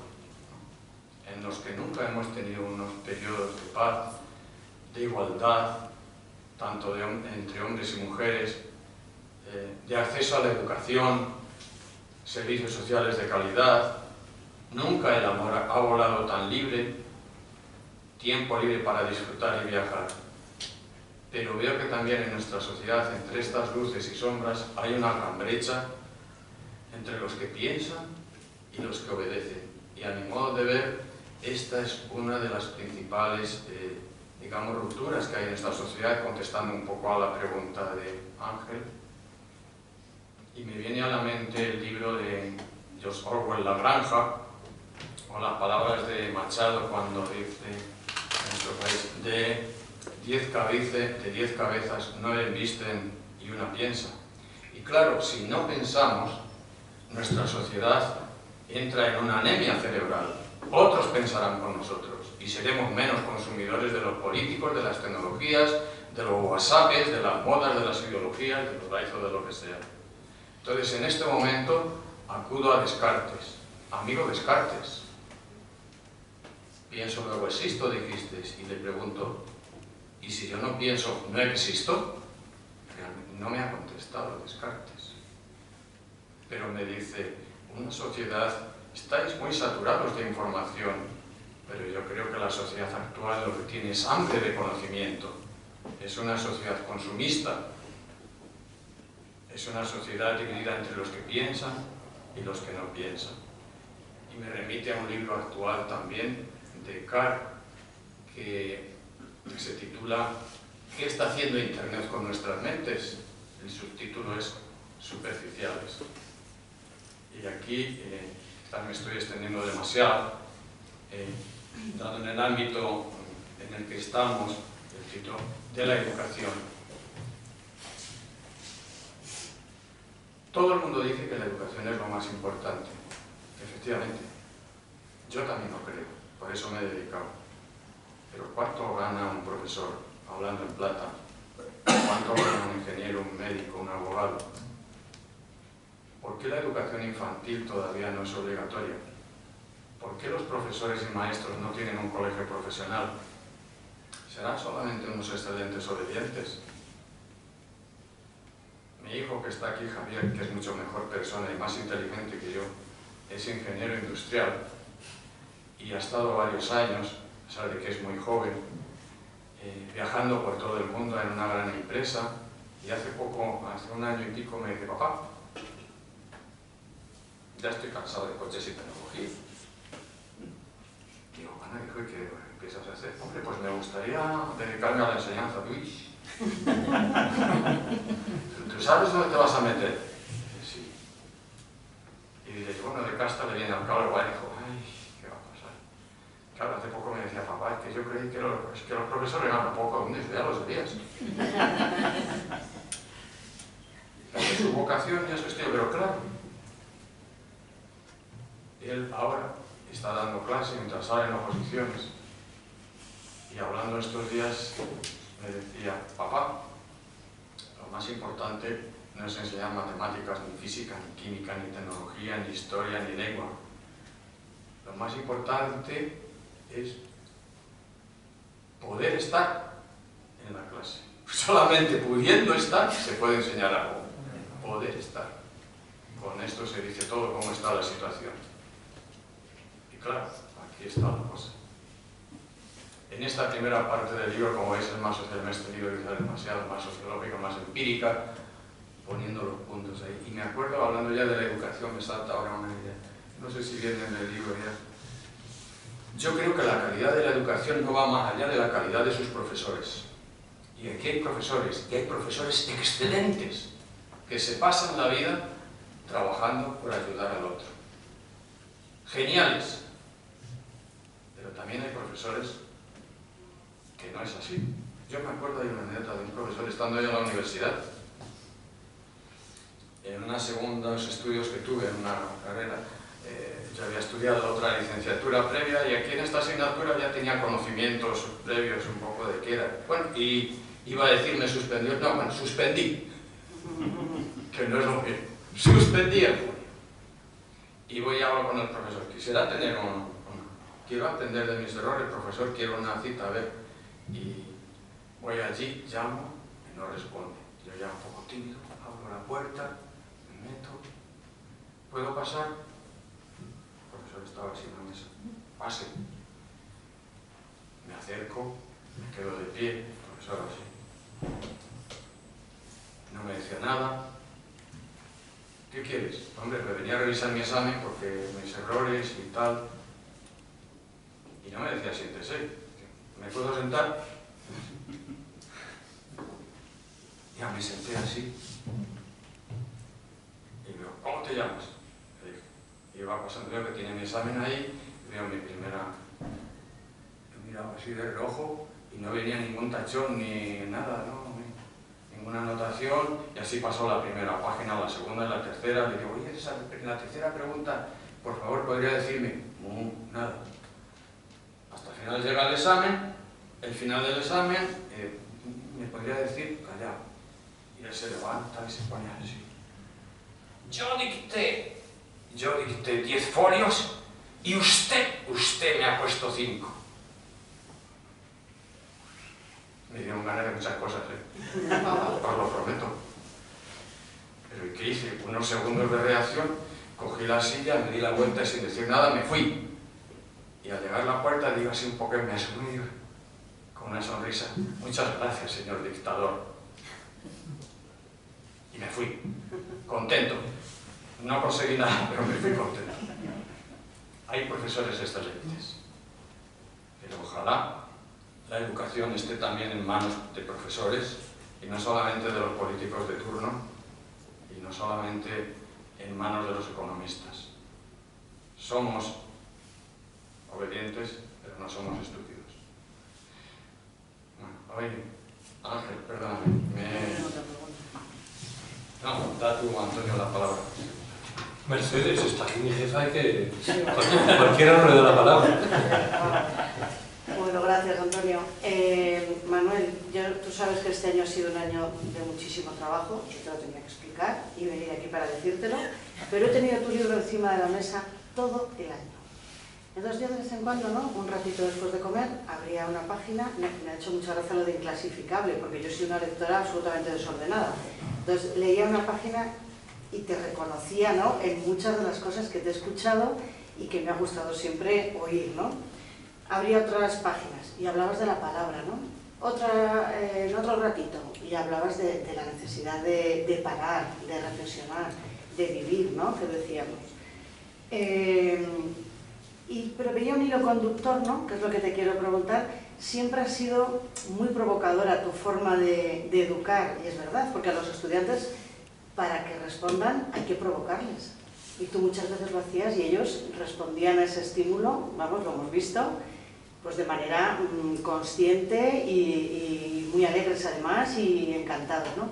en los que nunca hemos tenido unos periodos de paz, de igualdad, tanto entre hombres y mujeres, de acceso a la educación, servicios sociales de calidad. Nunca el amor ha volado tan libre, tiempo libre para disfrutar y viajar. Pero veo que también en nuestra sociedad, entre estas luces y sombras, hay una gran brecha entre los que piensan y los que obedecen. Y a mi modo de ver, esta es una de las principales digamos, rupturas que hay en esta sociedad, contestando un poco a la pregunta de Ángel. Y me viene a la mente el libro de George Orwell, La Granja, o las palabras de Machado cuando dice en nuestro país, de 10 cabezas 9 embisten y una piensa. Y claro, si no pensamos, nuestra sociedad entra en una anemia cerebral. Otros pensarán con nosotros y seremos menos consumidores de los políticos, de las tecnologías, de los WhatsApps, de las modas, de las ideologías, de los likes o de lo que sea. Entonces, en este momento, acudo a Descartes. Amigo Descartes, pienso, luego existo, dijiste, y le pregunto, ¿y si yo no pienso, no existo? Realmente no me ha contestado Descartes. Pero me dice, una sociedad, estáis muy saturados de información, pero yo creo que la sociedad actual lo que tiene es hambre de conocimiento. Es una sociedad consumista. Es una sociedad dividida entre los que piensan y los que no piensan. Y me remite a un libro actual también de Carr, que se titula ¿Qué está haciendo Internet con nuestras mentes? El subtítulo es Superficiales. Y aquí quizás me estoy extendiendo demasiado, dado en el ámbito en el que estamos, el título de la educación. Todo el mundo dice que la educación es lo más importante. Efectivamente, yo también lo creo, por eso me he dedicado. Pero ¿cuánto gana un profesor hablando en plata? ¿Cuánto gana un ingeniero, un médico, un abogado? ¿Por qué la educación infantil todavía no es obligatoria? ¿Por qué los profesores y maestros no tienen un colegio profesional? ¿Serán solamente unos excelentes obedientes? Mi hijo que está aquí, Javier, que es mucho mejor persona y más inteligente que yo, es ingeniero industrial y ha estado varios años, a pesar de que es muy joven, viajando por todo el mundo en una gran empresa, y hace un año y pico me dice: papá, ya estoy cansado de coches y tecnología. Digo, bueno, hijo, ¿y qué empiezas a hacer? Hombre, pues me gustaría dedicarme a la enseñanza. Uy. ¿Tú sabes dónde te vas a meter? Dice, sí. Y dice, bueno, de casta le viene al cabo, igual, dijo, ay, ¿qué va a pasar? Claro, hace poco me decía, papá, es que yo creí que los profesores ganan poco, dice, ya lo sabías. Es su vocación y es su estilo, pero claro, él ahora está dando clase mientras sale en oposiciones y hablando estos días me decía, papá, lo más importante no es enseñar matemáticas, ni física, ni química, ni tecnología, ni historia, ni lengua. Lo más importante es poder estar en la clase. Solamente pudiendo estar se puede enseñar algo. Poder estar. Con esto se dice todo cómo está la situación. Y claro, aquí está la cosa. En esta primera parte del libro, como veis, es más social, me he extendido quizás demasiado, más sociológica, más empírica, poniendo los puntos ahí. Y me acuerdo, hablando ya de la educación, me salta ahora una idea. No sé si viene en el libro ya. Yo creo que la calidad de la educación no va más allá de la calidad de sus profesores. Y aquí hay profesores excelentes, que se pasan la vida trabajando por ayudar al otro. Geniales. Pero también hay profesores que no es así. Yo me acuerdo de una anécdota de un profesor estando yo en la universidad, en unos segundos estudios que tuve en una carrera. Yo había estudiado otra licenciatura previa y aquí en esta asignatura ya tenía conocimientos previos un poco de qué era. Bueno, y iba a decir me suspendió, no, bueno, suspendí, que no es lo mismo. Suspendí el junio. Y voy a hablar con el profesor. Quisiera tener quiero aprender de mis errores, profesor, quiero una cita, a ver. Y voy allí, llamo y no responde. Yo ya un poco tímido, abro la puerta, me meto. ¿Puedo pasar? El profesor estaba así en la mesa. Pase. Me acerco, me quedo de pie, el profesor así. No me decía nada. ¿Qué quieres? Hombre, me venía a revisar mi examen porque mis errores y tal. Y no me decía, siéntese. ¿Me puedo sentar? Ya me senté así. Y digo, ¿cómo te llamas? Le dije. Y va pasando yo que tiene mi examen ahí, y veo mi primera. Yo miraba así de reojo y no venía ningún tachón ni nada, ¿no? Ninguna anotación, y así pasó la primera página, la segunda y la tercera. Le digo, oye, en la tercera pregunta, por favor, ¿podría decirme? No, nada. Hasta el final llega el examen, el final del examen, me podría decir, callado. Y él se levanta y se pone así. Yo dicté 10 folios y usted me ha puesto 5. Me dieron ganas de muchas cosas, os lo prometo. Pero ¿y qué hice? Unos segundos de reacción, cogí la silla, me di la vuelta y sin decir nada me fui. Y al llegar a la puerta digo así un poco en mi asumir, con una sonrisa, muchas gracias, señor dictador. Y me fui, contento. No conseguí nada, pero me fui contento. Hay profesores excelentes, pero ojalá la educación esté también en manos de profesores y no solamente de los políticos de turno y no solamente en manos de los economistas. Somos obedientes, pero no somos estúpidos. Bueno, oye, Ángel, perdóname. No, da tú, Antonio, la palabra. Mercedes, está aquí mi jefa, hay que... Cualquiera no le da la palabra. Bueno, gracias, Antonio. Manuel, tú sabes que este año ha sido un año de muchísimo trabajo, yo te lo tenía que explicar y venir aquí para decírtelo, pero he tenido tu libro encima de la mesa todo el año. Entonces yo de vez en cuando, ¿no?, un ratito después de comer, abría una página, me ha hecho mucha gracia lo de inclasificable, porque yo soy una lectora absolutamente desordenada. Entonces leía una página y te reconocía, ¿no?, en muchas de las cosas que te he escuchado y que me ha gustado siempre oír, ¿no? Abría otras páginas y hablabas de la palabra, ¿no? En otro ratito y hablabas de la necesidad de parar, de reflexionar, de vivir, ¿no?, que decíamos. Pero veía un hilo conductor, ¿no?, que es lo que te quiero preguntar. Siempre ha sido muy provocadora tu forma de educar, y es verdad, porque a los estudiantes, para que respondan, hay que provocarles. Y tú muchas veces lo hacías y ellos respondían a ese estímulo, vamos, lo hemos visto, pues de manera consciente y muy alegres además y encantados, ¿no?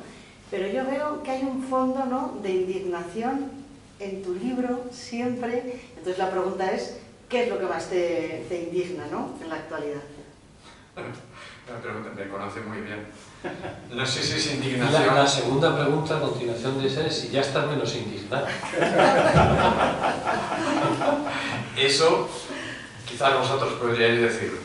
Pero yo veo que hay un fondo, ¿no?, de indignación en tu libro siempre. Entonces la pregunta es, ¿qué es lo que más te indigna, ¿no?, en la actualidad? La pregunta me conoce muy bien. No sé si es indignación. La segunda pregunta a continuación de esa es si ya estás menos indignado. Eso quizás vosotros podríais decirlo.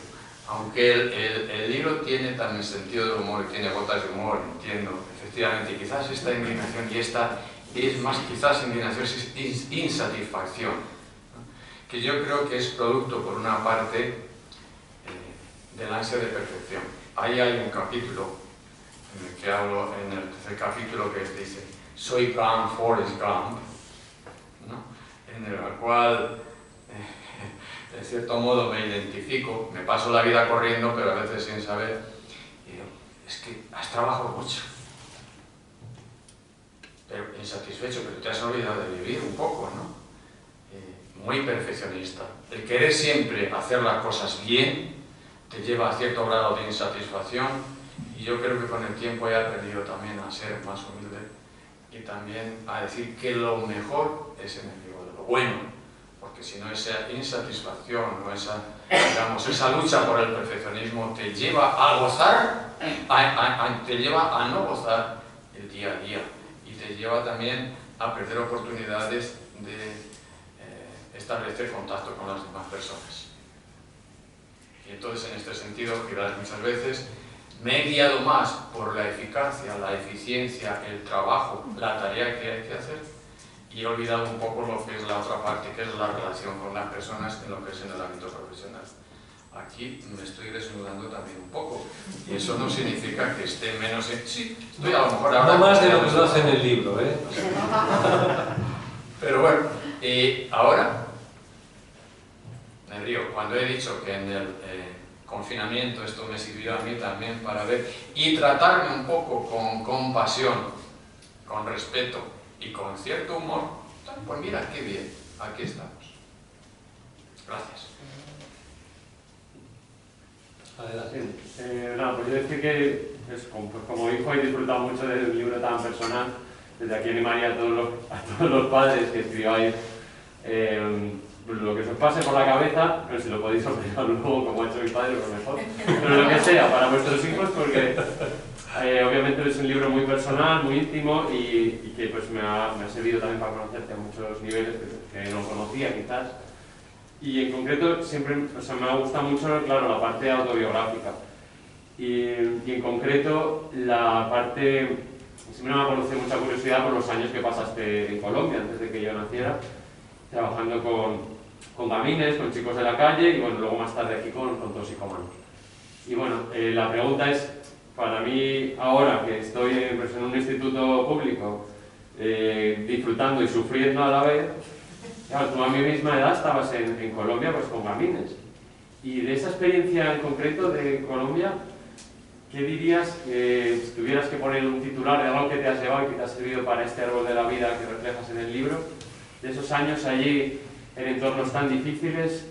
Aunque el libro tiene también sentido de humor y tiene gotas de humor, entiendo, efectivamente, quizás esta indignación y esta es más, quizás indignación es insatisfacción, ¿no?, que yo creo que es producto, por una parte, del ansia de perfección. Ahí hay un capítulo en el que hablo, en el tercer capítulo, que dice soy Gump, Forrest Gump, ¿no?, en el cual de cierto modo me identifico, me paso la vida corriendo, pero a veces sin saber, y digo, es que has trabajado mucho, pero insatisfecho, pero te has olvidado de vivir un poco, ¿no? Muy perfeccionista. El querer siempre hacer las cosas bien te lleva a cierto grado de insatisfacción, y yo creo que con el tiempo he aprendido también a ser más humilde y también a decir que lo mejor es enemigo de lo bueno, porque si no, esa insatisfacción o esa, digamos, esa lucha por el perfeccionismo te lleva a gozar, te lleva a no gozar el día a día, y te lleva también a perder oportunidades de establecer contacto con las demás personas. Y entonces, en este sentido, quizás muchas veces me he guiado más por la eficacia, la eficiencia, el trabajo, la tarea que hay que hacer, y he olvidado un poco lo que es la otra parte, que es la relación con las personas en lo que es en el ámbito profesional. Aquí me estoy desnudando también un poco, y eso no significa que esté menos... Sí, estoy a lo mejor ahora... No más de lo que lo hace en el libro, ¿eh? Pero bueno, ahora me río. Cuando he dicho que en el confinamiento esto me sirvió a mí también para ver y tratarme un poco con compasión, con respeto y con cierto humor, pues mira qué bien, aquí estamos. Gracias. Adelante. No, pues yo decir que como hijo he disfrutado mucho del libro tan personal. Desde aquí animaría a todos los padres que escribáis lo que se os pase por la cabeza, pero si lo podéis ordenar luego como ha hecho mi padre, pues mejor. Pero lo que sea, para vuestros hijos, porque obviamente es un libro muy personal, muy íntimo, y que pues me ha servido también para conocerte a muchos niveles que no conocía quizás. Y en concreto siempre, o sea, me ha gustado mucho, claro, la parte autobiográfica. Y en concreto la parte, siempre me ha producido mucha curiosidad por los años que pasaste en Colombia, antes de que yo naciera, trabajando con gamines, con chicos de la calle, y bueno, luego más tarde aquí con toxicómanos. Y bueno, la pregunta es, para mí ahora que estoy pues, en un instituto público, disfrutando y sufriendo a la vez, claro, tú a mi misma edad estabas en Colombia pues con gamines. Y de esa experiencia en concreto de Colombia, ¿qué dirías si tuvieras que poner un titular de algo que te has llevado y que te ha servido para este árbol de la vida que reflejas en el libro? De esos años allí, en entornos tan difíciles,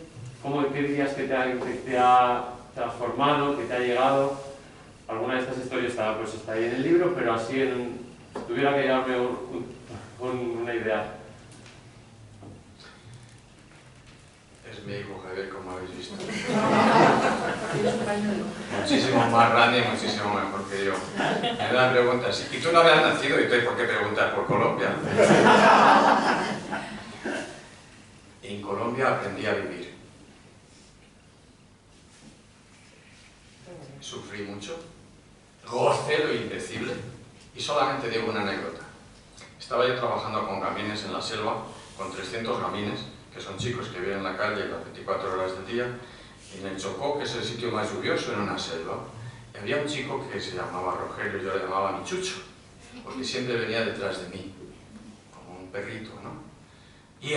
¿qué dirías que te ha transformado, que te ha llegado? Alguna de estas historias está ahí en el libro, pero así, si tuviera que darme una idea. Es mi hijo Javier, como habéis visto. Muchísimo más grande y muchísimo mejor que yo. Me dan preguntas. ¿Y tú no habías nacido? ¿Y tú por qué preguntar por Colombia? En Colombia aprendí a vivir. Sufrí mucho. Gocé lo indecible. Y solamente digo una anécdota. Estaba yo trabajando con gamines en la selva, con 300 gamines, que son chicos que viven en la calle las 24 horas del día, y en el Chocó, que es el sitio más lluvioso en una selva, y había un chico que se llamaba Rogelio, yo le llamaba mi chucho, porque siempre venía detrás de mí, como un perrito, ¿no? Y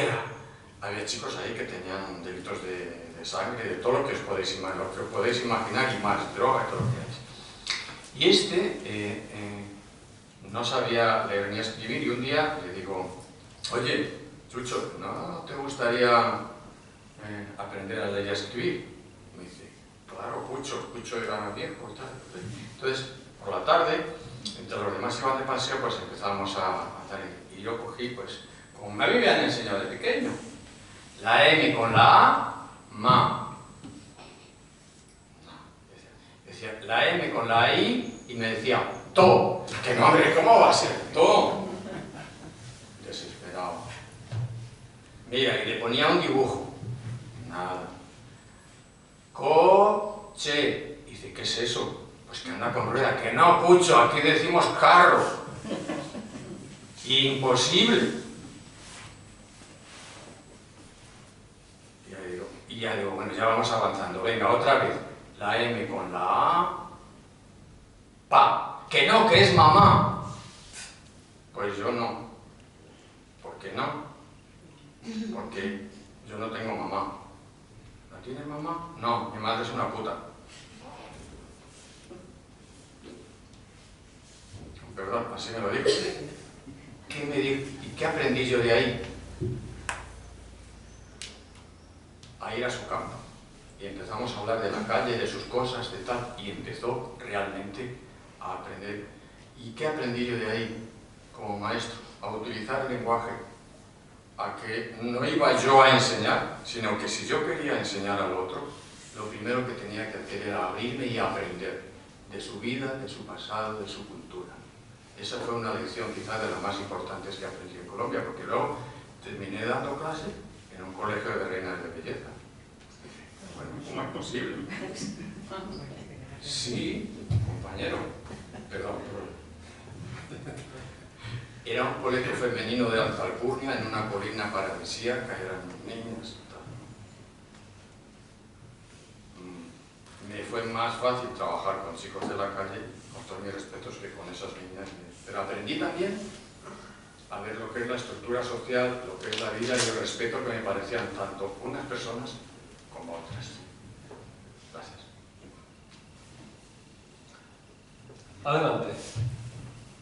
había chicos ahí que tenían delitos de sangre, de todo lo que os podéis imaginar, y más, droga y todo lo que hay. Y no sabía leer ni escribir, y un día le digo, oye, Chucho, ¿no te gustaría aprender a leer y a escribir? Y me dice, claro, Pucho era viejo y tal. Entonces, por la tarde, entre los demás iban de paseo, pues empezamos a hacer. Y yo cogí, pues, como a mí me han enseñado de pequeño, la M con la A, ma. Decía la M con la I y me decía, to. Que no, hombre, ¿cómo va a ser to? Desesperado. Mira, y le ponía un dibujo. Nada. Coche. Y dice, ¿qué es eso? Pues que anda con rueda. Que no, Pucho, aquí decimos carro. Imposible. Y ya digo, bueno, ya vamos avanzando. Venga, otra vez. La M con la A. Pa. Que no, que es mamá. Pues yo no. ¿Por qué no? Porque yo no tengo mamá. ¿No tienes mamá? No, mi madre es una puta. Perdón, así me lo dijo. ¿Qué me dijo? ¿Y qué aprendí yo de ahí? A ir a su campo. Y empezamos a hablar de la calle, de sus cosas, de tal, y empezó realmente a aprender. ¿Y qué aprendí yo de ahí como maestro? A utilizar el lenguaje, a que no iba yo a enseñar, sino que si yo quería enseñar al otro, lo primero que tenía que hacer era abrirme y aprender de su vida, de su pasado, de su cultura. Esa fue una lección quizás de las más importantes que aprendí en Colombia, porque luego terminé dando clase en un colegio de reinas de belleza. Bueno, ¿cómo es posible? Sí, compañero. Perdón. Era un colegio femenino de alta alcurnia en una colina paradisíaca, eran niñas. Me fue más fácil trabajar con chicos de la calle, con todos mis respetos, que con esas niñas. Pero aprendí también a ver lo que es la estructura social, lo que es la vida y el respeto que me parecían tanto unas personas como otras. Gracias. Adelante.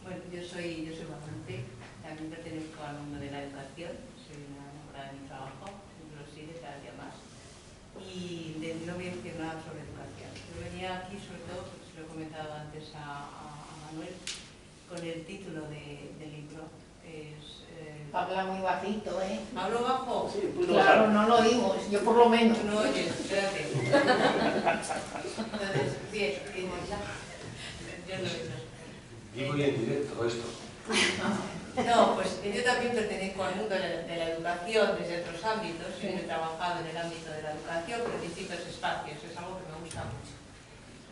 Bueno, yo soy Mamonte, también pertenezco al mundo de la educación, soy una enamorada de mi trabajo, siempre lo sigue cada día más. Y no voy a decir nada sobre educación. Yo venía aquí sobre todo, porque se lo he comentado antes a Manuel, con el título del libro. Habla muy bajito, ¿eh? ¿Hablo bajo? Sí, pues Claro, no lo oímos, yo por lo menos. No oyes, espérate. Entonces, bien, yo no oigo. Vivo y en directo esto. No, pues yo también pertenezco al mundo de la educación desde otros ámbitos. Yo he trabajado en el ámbito de la educación, pero en distintos espacios, es algo que me gusta mucho.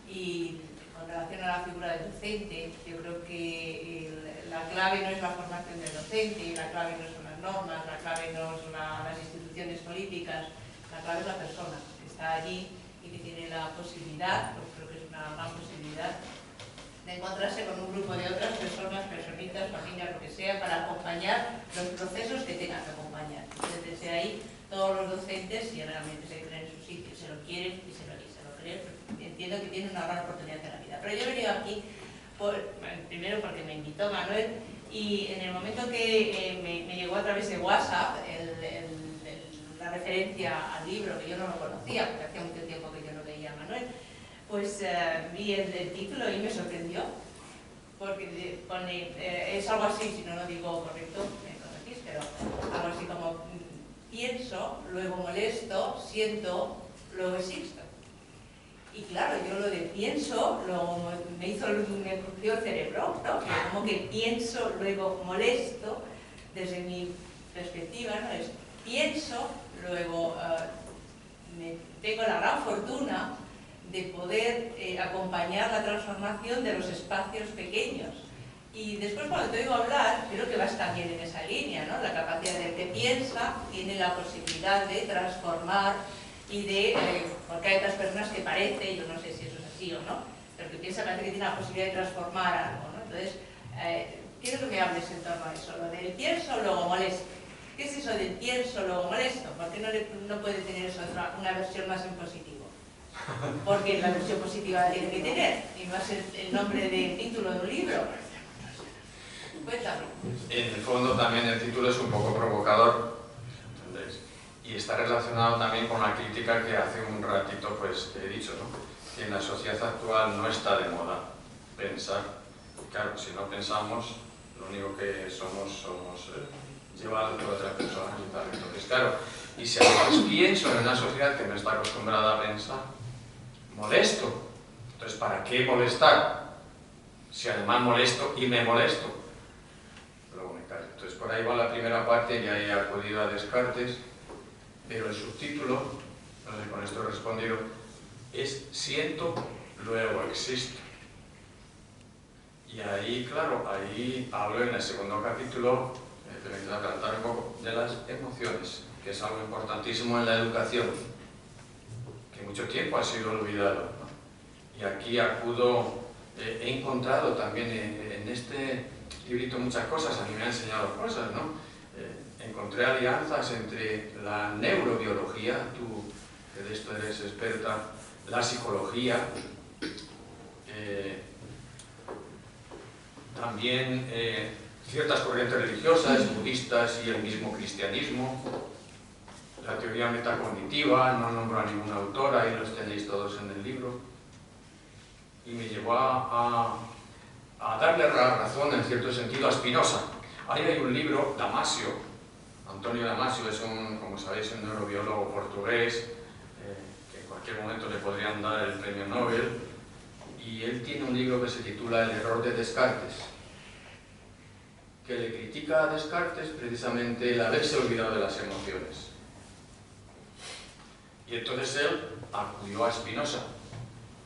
Y con relación a la figura del docente, yo creo que la clave no es la formación del docente, la clave no son las normas, la clave no son las instituciones políticas, la clave es la persona que está allí y que tiene la posibilidad, pues creo que es una gran posibilidad, de encontrarse con un grupo de otras personas, personitas, familias, lo que sea, para acompañar los procesos que tengan que acompañar. Entonces, desde ahí, todos los docentes, si realmente se creen en su sitio, se lo quieren y se lo creen, entiendo que tiene una gran oportunidad en la vida. Pero yo he venido aquí, primero porque me invitó Manuel, y en el momento que me llegó a través de WhatsApp la referencia al libro, que yo no lo conocía, porque hacía mucho tiempo que yo no veía a Manuel, pues vi el título y me sorprendió, porque pone, es algo así, si no lo digo correcto, me conocéis, pero algo así como pienso, luego molesto, siento, luego existo. Y claro, yo lo de pienso, me crujió el cerebro, ¿no? Como que pienso, luego molesto, desde mi perspectiva, ¿no? Es pienso, luego tengo la gran fortuna de poder acompañar la transformación de los espacios pequeños. Y después cuando te oigo hablar, creo que vas también en esa línea, ¿no? La capacidad del que piensa tiene la posibilidad de transformar y de, porque hay otras personas que parece, yo no sé si eso es así o no, pero que piensa parece que tiene la posibilidad de transformar algo, ¿no? Entonces, quiero que me hables en torno a eso, lo del pienso, luego molesto. ¿Qué es eso del pienso, luego molesto? ¿Por qué no puede tener eso una versión más en positivo? Porque la versión positiva la tiene que tener, y no es el nombre del título de un libro. Cuéntame. En el fondo también el título es un poco provocador, ¿entendéis? Y está relacionado también con la crítica que hace un ratito pues he dicho, ¿no? Que en la sociedad actual no está de moda pensar. Claro, si no pensamos, lo único que somos llevados por otras personas y tal. Entonces, claro, y si además pienso en una sociedad que no está acostumbrada a pensar, molesto. Entonces, ¿para qué molestar? Si además molesto y me molesto. Luego me callo. Entonces, por ahí va la primera parte, ya he acudido a Descartes, pero el subtítulo, no sé si con esto he respondido, es siento, luego existo. Y ahí, claro, ahí hablo en el segundo capítulo, permítame adelantar un poco, de las emociones, que es algo importantísimo en la educación, que mucho tiempo ha sido olvidado, ¿no? Y aquí acudo, he encontrado también en este librito muchas cosas, a mí me ha enseñado cosas, ¿no? Encontré alianzas entre la neurobiología, tú que de esto eres experta, la psicología, también ciertas corrientes religiosas, budistas y el mismo cristianismo, la teoría metacognitiva, no nombro a ninguna autora, ahí los tenéis todos en el libro, y me llevó a darle la razón en cierto sentido a Spinoza. Ahí hay un libro, Damasio, Antonio Damasio es como sabéis, un neurobiólogo portugués, que en cualquier momento le podrían dar el premio Nobel, y él tiene un libro que se titula El error de Descartes, que le critica a Descartes precisamente el haberse olvidado de las emociones. Y entonces él acudió a Spinoza.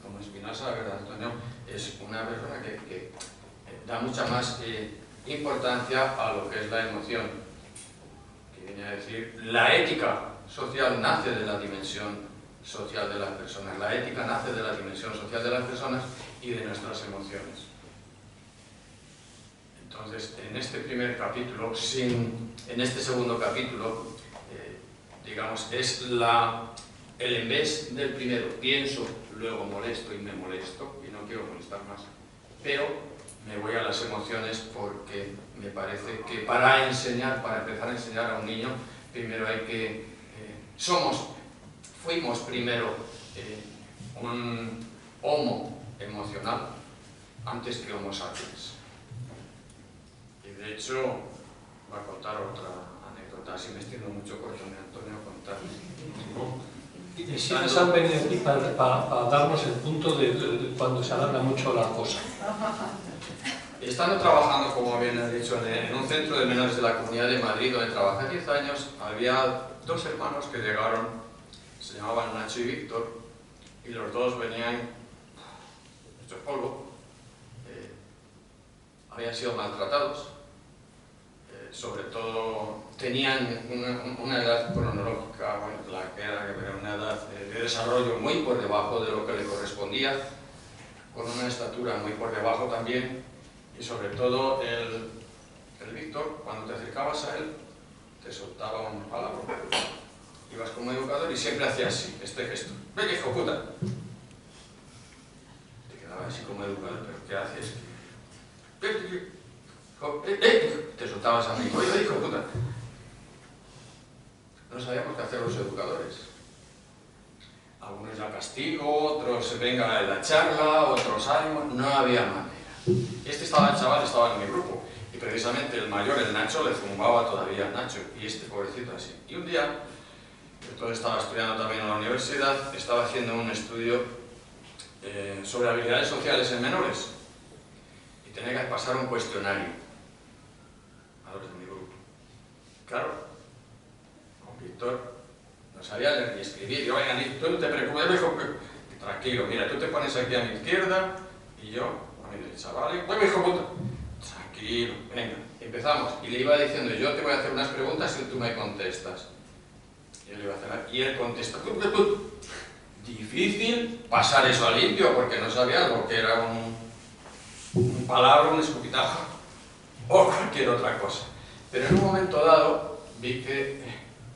Como Spinoza, la verdad, Antonio, es una persona que da mucha más importancia a lo que es la emoción, que viene a decir, la ética social nace de la dimensión social de las personas, la ética nace de la dimensión social de las personas y de nuestras emociones. Entonces, en este primer capítulo, en este segundo capítulo, digamos, es el en vez del primero, pienso, luego molesto y me molesto, y no quiero molestar más, pero me voy a las emociones porque me parece que para empezar a enseñar a un niño, primero hay que, fuimos primero un homo emocional antes que homo sapiens. Y de hecho, voy a contar otra anécdota, si me extiendo mucho, cortame, Antonio, contar. Y si les han venido aquí para darnos el punto de cuando se alarga mucho la cosa. Estando trabajando, como bien he dicho, en un centro de menores de la Comunidad de Madrid, donde trabajé 10 años, había dos hermanos que llegaron, se llamaban Nacho y Víctor, y los dos venían hechos polvo, habían sido maltratados, sobre todo tenían una edad cronológica, bueno, la que era una edad de desarrollo muy por debajo de lo que le correspondía, con una estatura muy por debajo también, y sobre todo el Víctor, cuando te acercabas a él, te soltaba un palabra. Ibas como educador y siempre hacía así, este gesto. ¡Venga, hijo puta! así como educado, pero ¿qué haces? Te soltabas a mí, oye, hijo puta. No sabíamos qué hacer los educadores. Algunos ya castigo, otros venga en la charla, otros ánimo, no había manera. El chaval estaba en mi grupo, y precisamente el mayor, el Nacho, le zumbaba todavía al Nacho, y este pobrecito así. Y un día, yo estaba estudiando también en la universidad, estaba haciendo un estudio sobre habilidades sociales en menores, y tenía que pasar un cuestionario a los de mi grupo. Claro, con Víctor no sabía leer ni escribir. Yo, venga, tú no te preocupes, dijo, tranquilo, mira, tú te pones aquí a mi izquierda y yo a mi derecha, ¿vale? Pues me dijo, puta, tranquilo, venga, empezamos. Y le iba diciendo, yo te voy a hacer unas preguntas y tú me contestas. Yo le iba a hacer, y él contesta, difícil pasar eso a limpio porque no sabía lo que era un palabra, un escupitajo o cualquier otra cosa. Pero en un momento dado vi que,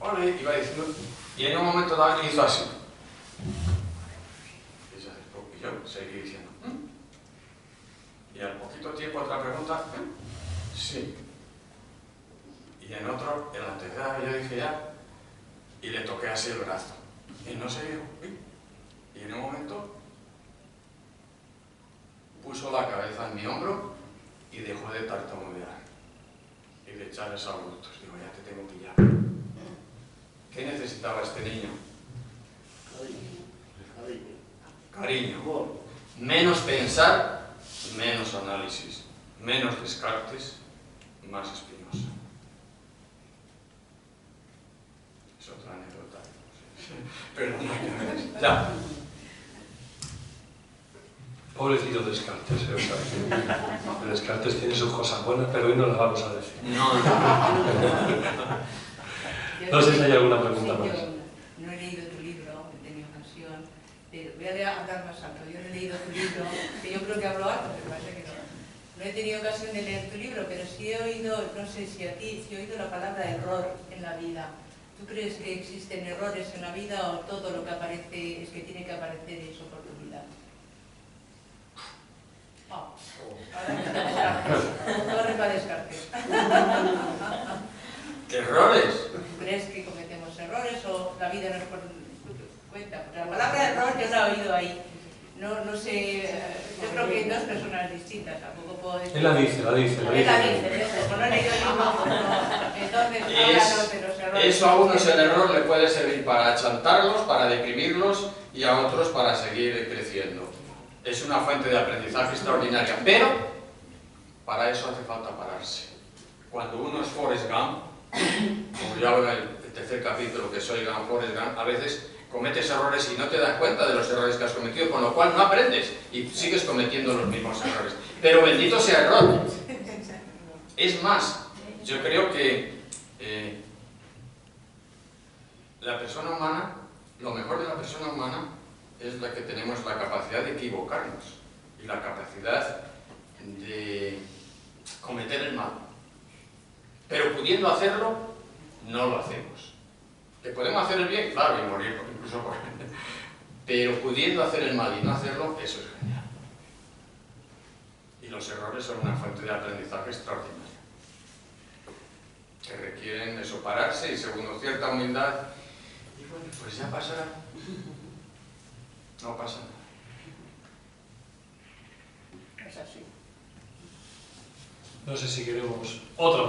ole, iba diciendo, y en un momento dado hizo así. Y yo seguí diciendo, y al poquito tiempo otra pregunta, sí. Y en otro, en la tercera, yo dije ya, y le toqué así el brazo. Y no se dijo, y en un momento puso la cabeza en mi hombro y dejó de tartamudear y de echar esos abruptos. Digo, ya te tengo pillado. ¿Qué necesitaba este niño? Cariño. Menos pensar, menos análisis, menos descartes, más espinosa. Es otra anécdota. Perdón, ya. Pobrecito Descartes, o sea, Descartes tiene sus cosas buenas, pero hoy no las vamos a decir. No. No sé si hay alguna pregunta más. No he leído tu libro, he tenido ocasión. Voy a hablar más alto. Yo no he leído tu libro, que yo creo que hablo alto, pero parece que no. No he tenido ocasión de leer tu libro, pero sí he oído, no sé si a ti, sí he oído la palabra error en la vida. ¿Tú crees que existen errores en la vida o todo lo que aparece es que tiene que aparecer es oportunidad? Ahora me está Descartes. Torre para Descartes. ¿Errores? ¿Crees que cometemos errores o la vida nos cuenta? Porque la palabra error yo la he oído ahí. No sé, yo creo que hay dos personas distintas, tampoco puedo decir. Él la dice. Él la dice, como no he leído el libro, entonces háblanos de los errores. Eso a unos el error le puede servir para achantarlos, para deprimirlos y a otros para seguir creciendo. Es una fuente de aprendizaje extraordinaria, pero para eso hace falta pararse. Cuando uno es Forrest Gump, como yo hablo en el tercer capítulo que soy Forrest Gump, a veces cometes errores y no te das cuenta de los errores que has cometido, con lo cual no aprendes y sigues cometiendo los mismos errores. Pero bendito sea el error. Es más, yo creo que la persona humana, lo mejor de la persona humana es la que tenemos la capacidad de equivocarnos y la capacidad de cometer el mal. Pero pudiendo hacerlo, no lo hacemos. ¿Que podemos hacer el bien? Claro, y morir incluso por él. Pero pudiendo hacer el mal y no hacerlo, eso es genial. Y los errores son una fuente de aprendizaje extraordinaria. Que requieren eso, pararse y segundo cierta humildad. Y bueno, pues ya pasará. No pasa nada. Es así. No sé si queremos otra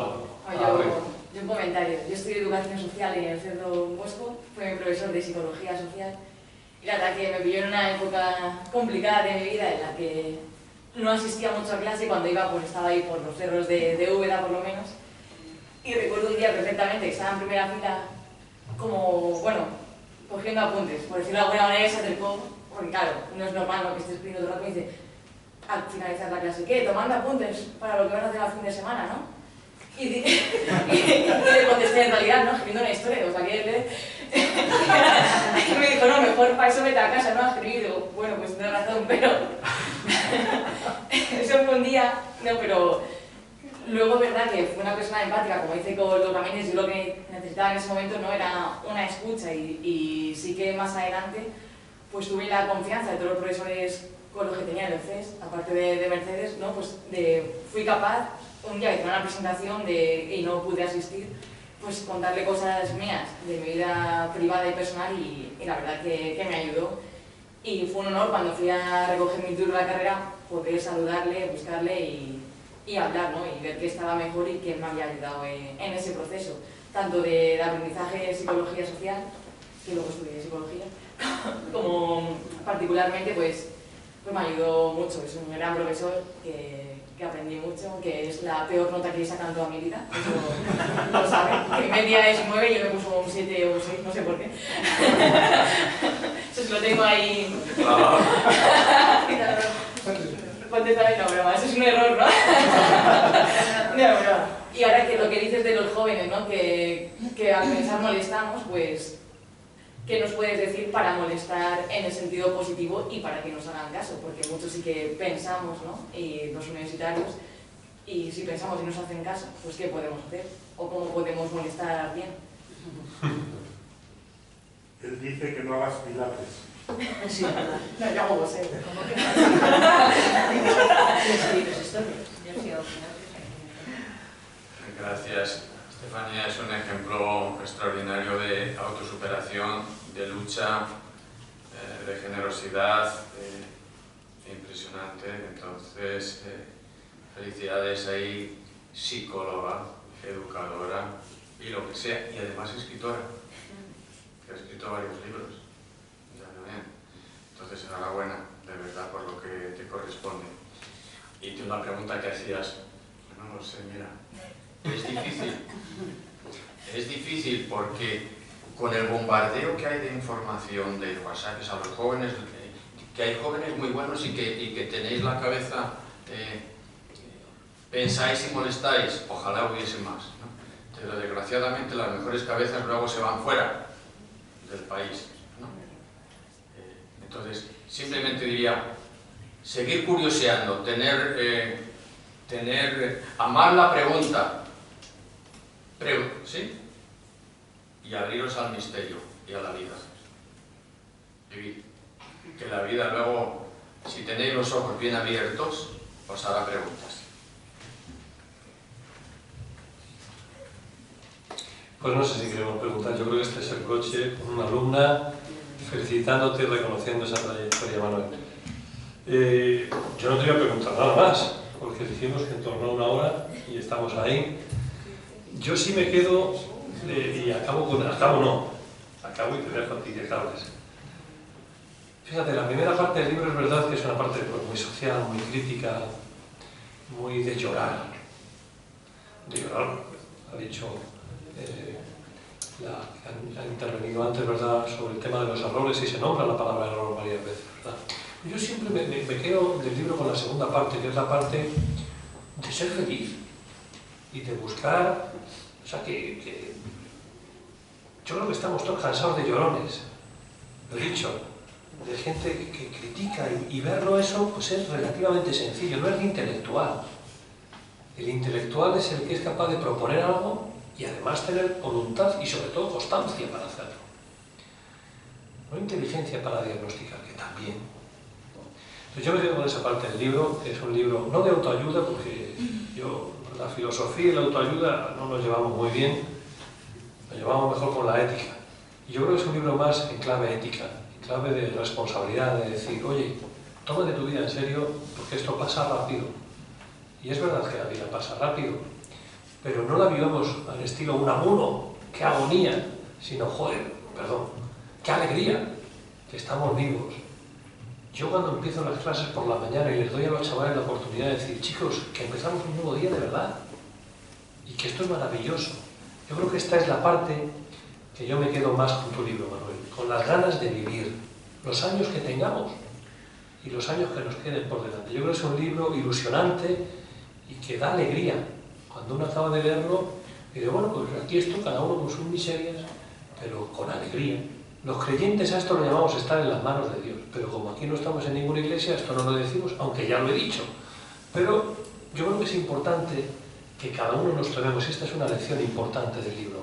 palabra. Yo un comentario. Yo estudié educación social en el Centro Mosco, fue mi profesor de psicología social. Y la verdad que me pilló en una época complicada de mi vida en la que no asistía mucho a clase. Cuando iba, pues estaba ahí por los cerros de Úbeda por lo menos. Y recuerdo un día perfectamente que estaba en primera fila, como, bueno, cogiendo apuntes, por decirlo de alguna manera, y se acercó, porque claro, no es normal lo que estés escribiendo todo el rato, y dice, al finalizar la clase, ¿qué? Tomando apuntes para lo que van a hacer al fin de semana, ¿no? Y le contesté en realidad, ¿no? Escribiendo una historia, o sea, que y me dijo, no, mejor para eso vete a casa, ¿no? A escribir. Y digo, bueno, pues tienes razón, pero eso fue un día, no, pero luego es verdad que fue una persona empática, como dice Coldo Camines, yo lo que necesitaba en ese momento no era una escucha y sí que más adelante pues tuve la confianza de todos los profesores con lo que tenía en el CES, aparte de Mercedes, ¿no? Pues fui capaz, un día que tenía una presentación y no pude asistir, pues contarle cosas mías de mi vida privada y personal y la verdad que me ayudó. Y fue un honor cuando fui a recoger mi título de la carrera poder saludarle, buscarle y hablar, ¿no? Y ver que estaba mejor y que él me había ayudado en ese proceso, tanto de aprendizaje de psicología social, que luego estudié psicología, como particularmente pues me ayudó mucho. Es un gran profesor que aprendí mucho, que es la peor nota que he sacado en toda mi vida, eso lo saben, que mi media es 9 y él me puso un 7 o un 6, no sé por qué. Eso se lo tengo ahí. Contestar no, broma, eso es un error, ¿no? No, broma. Y ahora que lo que dices de los jóvenes, ¿no? Que al pensar molestamos, pues ¿qué nos puedes decir para molestar en el sentido positivo y para que nos hagan caso? Porque muchos sí que pensamos, ¿no? Y los universitarios, y si pensamos y nos hacen caso, pues ¿qué podemos hacer? ¿O cómo podemos molestar bien? Él dice que no hagas pilates. Sí, verdad. No, yo hago boxeo. ¿Cómo que no? Gracias. Estefanía es un ejemplo extraordinario de autosuperación, de lucha, de generosidad, impresionante. Entonces, felicidades ahí, psicóloga, educadora y lo que sea, y además escritora, que ha escrito varios libros. Ya lo ven. Entonces, enhorabuena, de verdad, por lo que te corresponde. Y tú una pregunta que hacías, no lo sé, mira. Es difícil porque con el bombardeo que hay de información de WhatsApp a los jóvenes, que hay jóvenes muy buenos y que tenéis la cabeza, pensáis y molestáis, ojalá hubiese más, ¿no? Pero desgraciadamente las mejores cabezas luego se van fuera del país, ¿no? Entonces, simplemente diría, seguir curioseando, amar la pregunta, ¿sí? Y abriros al misterio y a la vida. Vivir. Que la vida luego, si tenéis los ojos bien abiertos, os hará preguntas. Pues no sé si queremos preguntar, yo creo que este es el coche con una alumna felicitándote y reconociendo esa trayectoria, Manuel. Yo no te voy a preguntar nada más, porque dijimos que en torno a 1 hora y estamos ahí. Yo sí me quedo, y acabo y te dejo a ti que hables. Fíjate, la primera parte del libro es verdad que es una parte pues, muy social, muy crítica, muy de llorar. De llorar, ha dicho, ha intervenido antes, ¿verdad?, sobre el tema de los errores y se nombra la palabra error varias veces, ¿verdad? Yo siempre me quedo del libro con la segunda parte, que es la parte de ser feliz y de buscar, o sea, que yo creo que estamos todos cansados de llorones, lo he dicho, de gente que critica y verlo eso pues es relativamente sencillo, no es el intelectual. El intelectual es el que es capaz de proponer algo y además tener voluntad y sobre todo constancia para hacerlo. No inteligencia para diagnosticar, que también. Entonces yo me quedo con esa parte del libro, que es un libro no de autoayuda, porque la filosofía y la autoayuda no nos llevamos muy bien, nos llevamos mejor con la ética. Y yo creo que es un libro más en clave ética, en clave de responsabilidad, de decir, oye, tómate tu vida en serio, porque esto pasa rápido. Y es verdad que la vida pasa rápido, pero no la vivamos al estilo Unamuno, qué agonía, sino, joder, perdón, qué alegría, que estamos vivos. Yo cuando empiezo las clases por la mañana y les doy a los chavales la oportunidad de decir, chicos, que empezamos un nuevo día de verdad, y que esto es maravilloso. Yo creo que esta es la parte que yo me quedo más con tu libro, Manuel, con las ganas de vivir, los años que tengamos y los años que nos queden por delante. Yo creo que es un libro ilusionante y que da alegría. Cuando uno acaba de leerlo, dice, bueno, pues aquí esto, cada uno con sus miserias, pero con alegría. Los creyentes a esto lo llamamos estar en las manos de Dios, pero como aquí no estamos en ninguna iglesia, esto no lo decimos, aunque ya lo he dicho. Pero yo creo que es importante que cada uno nos tomemos, esta es una lección importante del libro.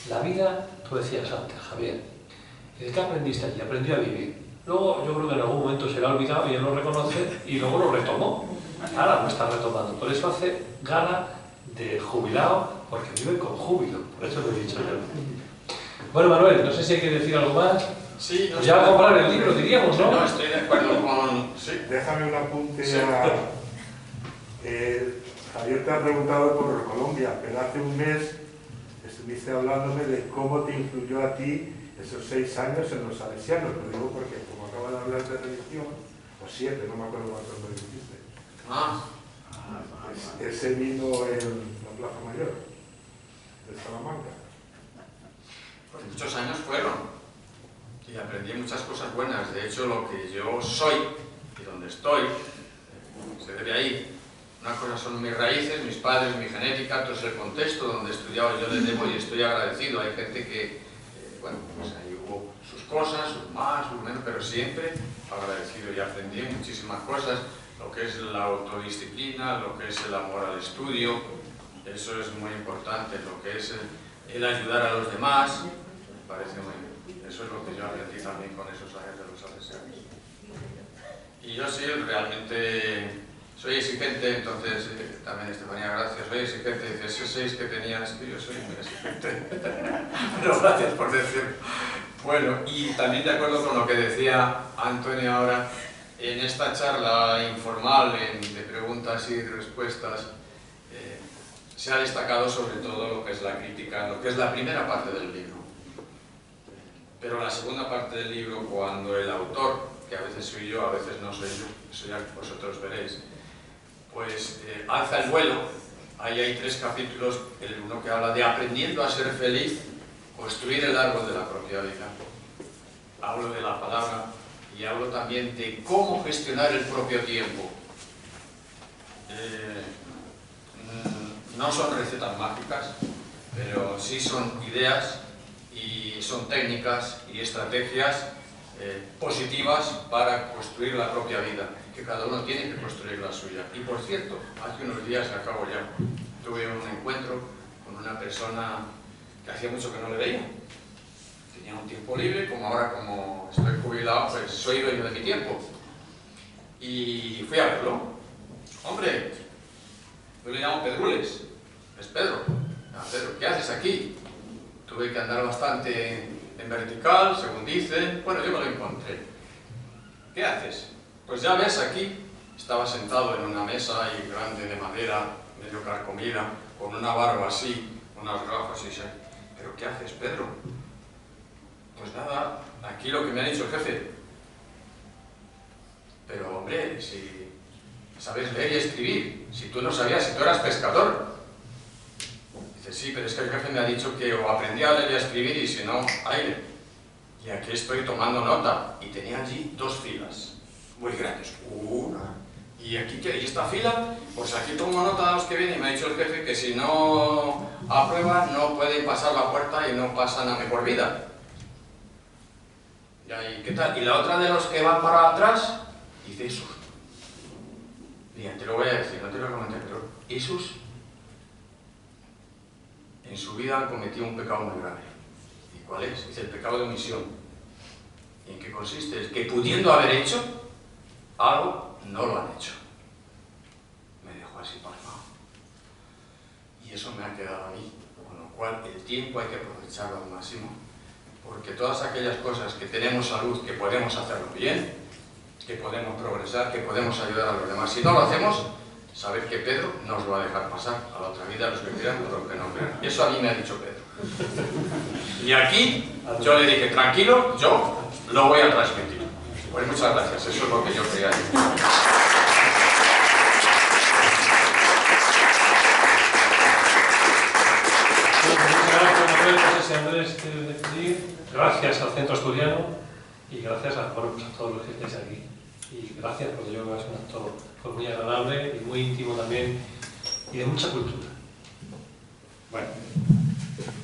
La vida, tú decías antes, Javier, ¿de qué aprendiste allí? Aprendí a vivir. Luego yo creo que en algún momento se le ha olvidado y él lo reconoce y luego lo retomó. Ahora lo está retomando. Por eso hace gala de jubilado, porque vive con júbilo. Por eso lo he dicho yo. Bueno, Manuel, no sé si hay que decir algo más. Sí, no ya va a comprar el libro, diríamos, ¿no? No, estoy de acuerdo con... Sí. Déjame un apunte Sí. Javier te ha preguntado por Colombia, pero hace un mes estuviste hablándome de cómo te influyó a ti esos 6 años en los salesianos. Lo digo porque como acaba de hablar de religión, o 7, no me acuerdo cuántos me dijiste. Ese vino en la Plaza Mayor de Salamanca. Pues muchos años fueron. Y aprendí muchas cosas buenas. De hecho, lo que yo soy y donde estoy se debe ahí. Una cosa son mis raíces, mis padres, mi genética, otro es el contexto donde he estudiado. Yo les debo y estoy agradecido. Hay gente que, bueno, pues ahí hubo sus cosas, sus más, sus menos, pero siempre agradecido. Y aprendí muchísimas cosas, lo que es la autodisciplina, lo que es el amor al estudio, eso es muy importante, lo que es el ayudar a los demás, me parece muy bien. Eso es lo que yo aprendí también con esos años de los salesianos. Y yo sí, realmente soy exigente, entonces también Estefanía, gracias, soy exigente, dice, esos 6 que tenías, que yo soy muy exigente. Pero gracias por decirlo. Bueno, y también de acuerdo con lo que decía Antonio ahora, en esta charla informal de preguntas y respuestas, se ha destacado sobre todo lo que es la crítica, lo que es la primera parte del libro. Pero la segunda parte del libro, cuando el autor, que a veces soy yo, a veces no soy yo, eso ya vosotros veréis, pues alza el vuelo. Ahí hay 3 capítulos, el uno que habla de aprendiendo a ser feliz, construir el árbol de la propia vida. Hablo de la palabra y hablo también de cómo gestionar el propio tiempo. No son recetas mágicas, pero sí son ideas y son técnicas y estrategias positivas para construir la propia vida, que cada uno tiene que construir la suya. Y por cierto, hace unos días, acabo ya, tuve un encuentro con una persona que hacía mucho que no le veía. Tenía un tiempo libre, como ahora como estoy jubilado, pues soy dueño de mi tiempo. Y fui a verlo. Hombre, yo le llamo Pedrules, es Pedro. Pedro, ¿qué haces aquí? Tuve que andar bastante en vertical, según dice. Bueno, yo me lo encontré. ¿Qué haces? Pues ya ves, aquí estaba sentado en una mesa ahí grande de madera, medio carcomida, con una barba así, unas gafas y así. ¿Pero qué haces, Pedro? Pues nada, aquí lo que me ha dicho el jefe. Pero hombre, si sabes leer y escribir, si tú no sabías, si tú eras pescador. Dice, sí, pero es que el jefe me ha dicho que o aprendí a leer y a escribir y si no, aire. Y aquí estoy tomando nota. Y tenía allí 2 filas, muy grandes. Y aquí, ¿qué? ¿Y esta fila? Pues aquí tomo nota de los que vienen y me ha dicho el jefe que si no aprueban no pueden pasar la puerta y no pasan a mejor vida. ¿Y qué tal? ¿Y la otra de los que van para atrás? Dice esos. Bien, te lo voy a decir, no te lo comenté, pero esos en su vida han cometido un pecado muy grave. ¿Y cuál es? Es el pecado de omisión. ¿Y en qué consiste? Es que pudiendo haber hecho algo, no lo han hecho. Me dejó así pasmado. Y eso me ha quedado a mí. Con lo cual, el tiempo hay que aprovecharlo al máximo. Porque todas aquellas cosas que tenemos salud, que podemos hacerlo bien, que podemos progresar, que podemos ayudar a los demás, si no lo hacemos, saber que Pedro nos lo va a dejar pasar a la otra vida, a los que crean o los que no crean. Eso a mí me ha dicho Pedro. Y aquí yo le dije, tranquilo, yo lo voy a transmitir. Pues muchas gracias, eso es lo que yo quería decir. Gracias al Centro Asturiano y gracias a todos los que estáis aquí. Y gracias porque yo creo que es un acto pues, muy agradable y muy íntimo también y de mucha cultura. Bueno,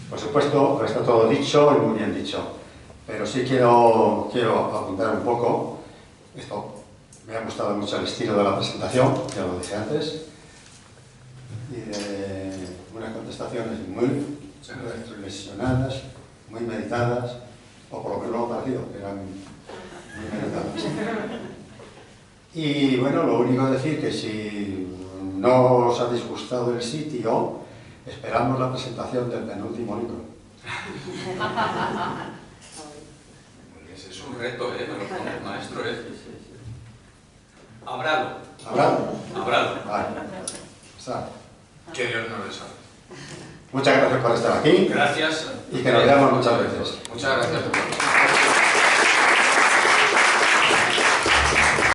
por supuesto está todo dicho y muy bien dicho, pero sí quiero apuntar un poco. Esto me ha gustado mucho el estilo de la presentación, ya lo dije antes, y de unas contestaciones muy reflexionadas, muy meditadas, o por lo menos lo parecido, que eran Y bueno, lo único decir que si no os ha disgustado el sitio, esperamos la presentación del penúltimo libro. Ese es un reto, me lo pone el maestro, Abralo. ¿Abralo? Abralo. Vale. Está. Que Dios nos lo sabe. Muchas gracias por estar aquí. Gracias. Y que nos veamos muchas veces. Muchas gracias.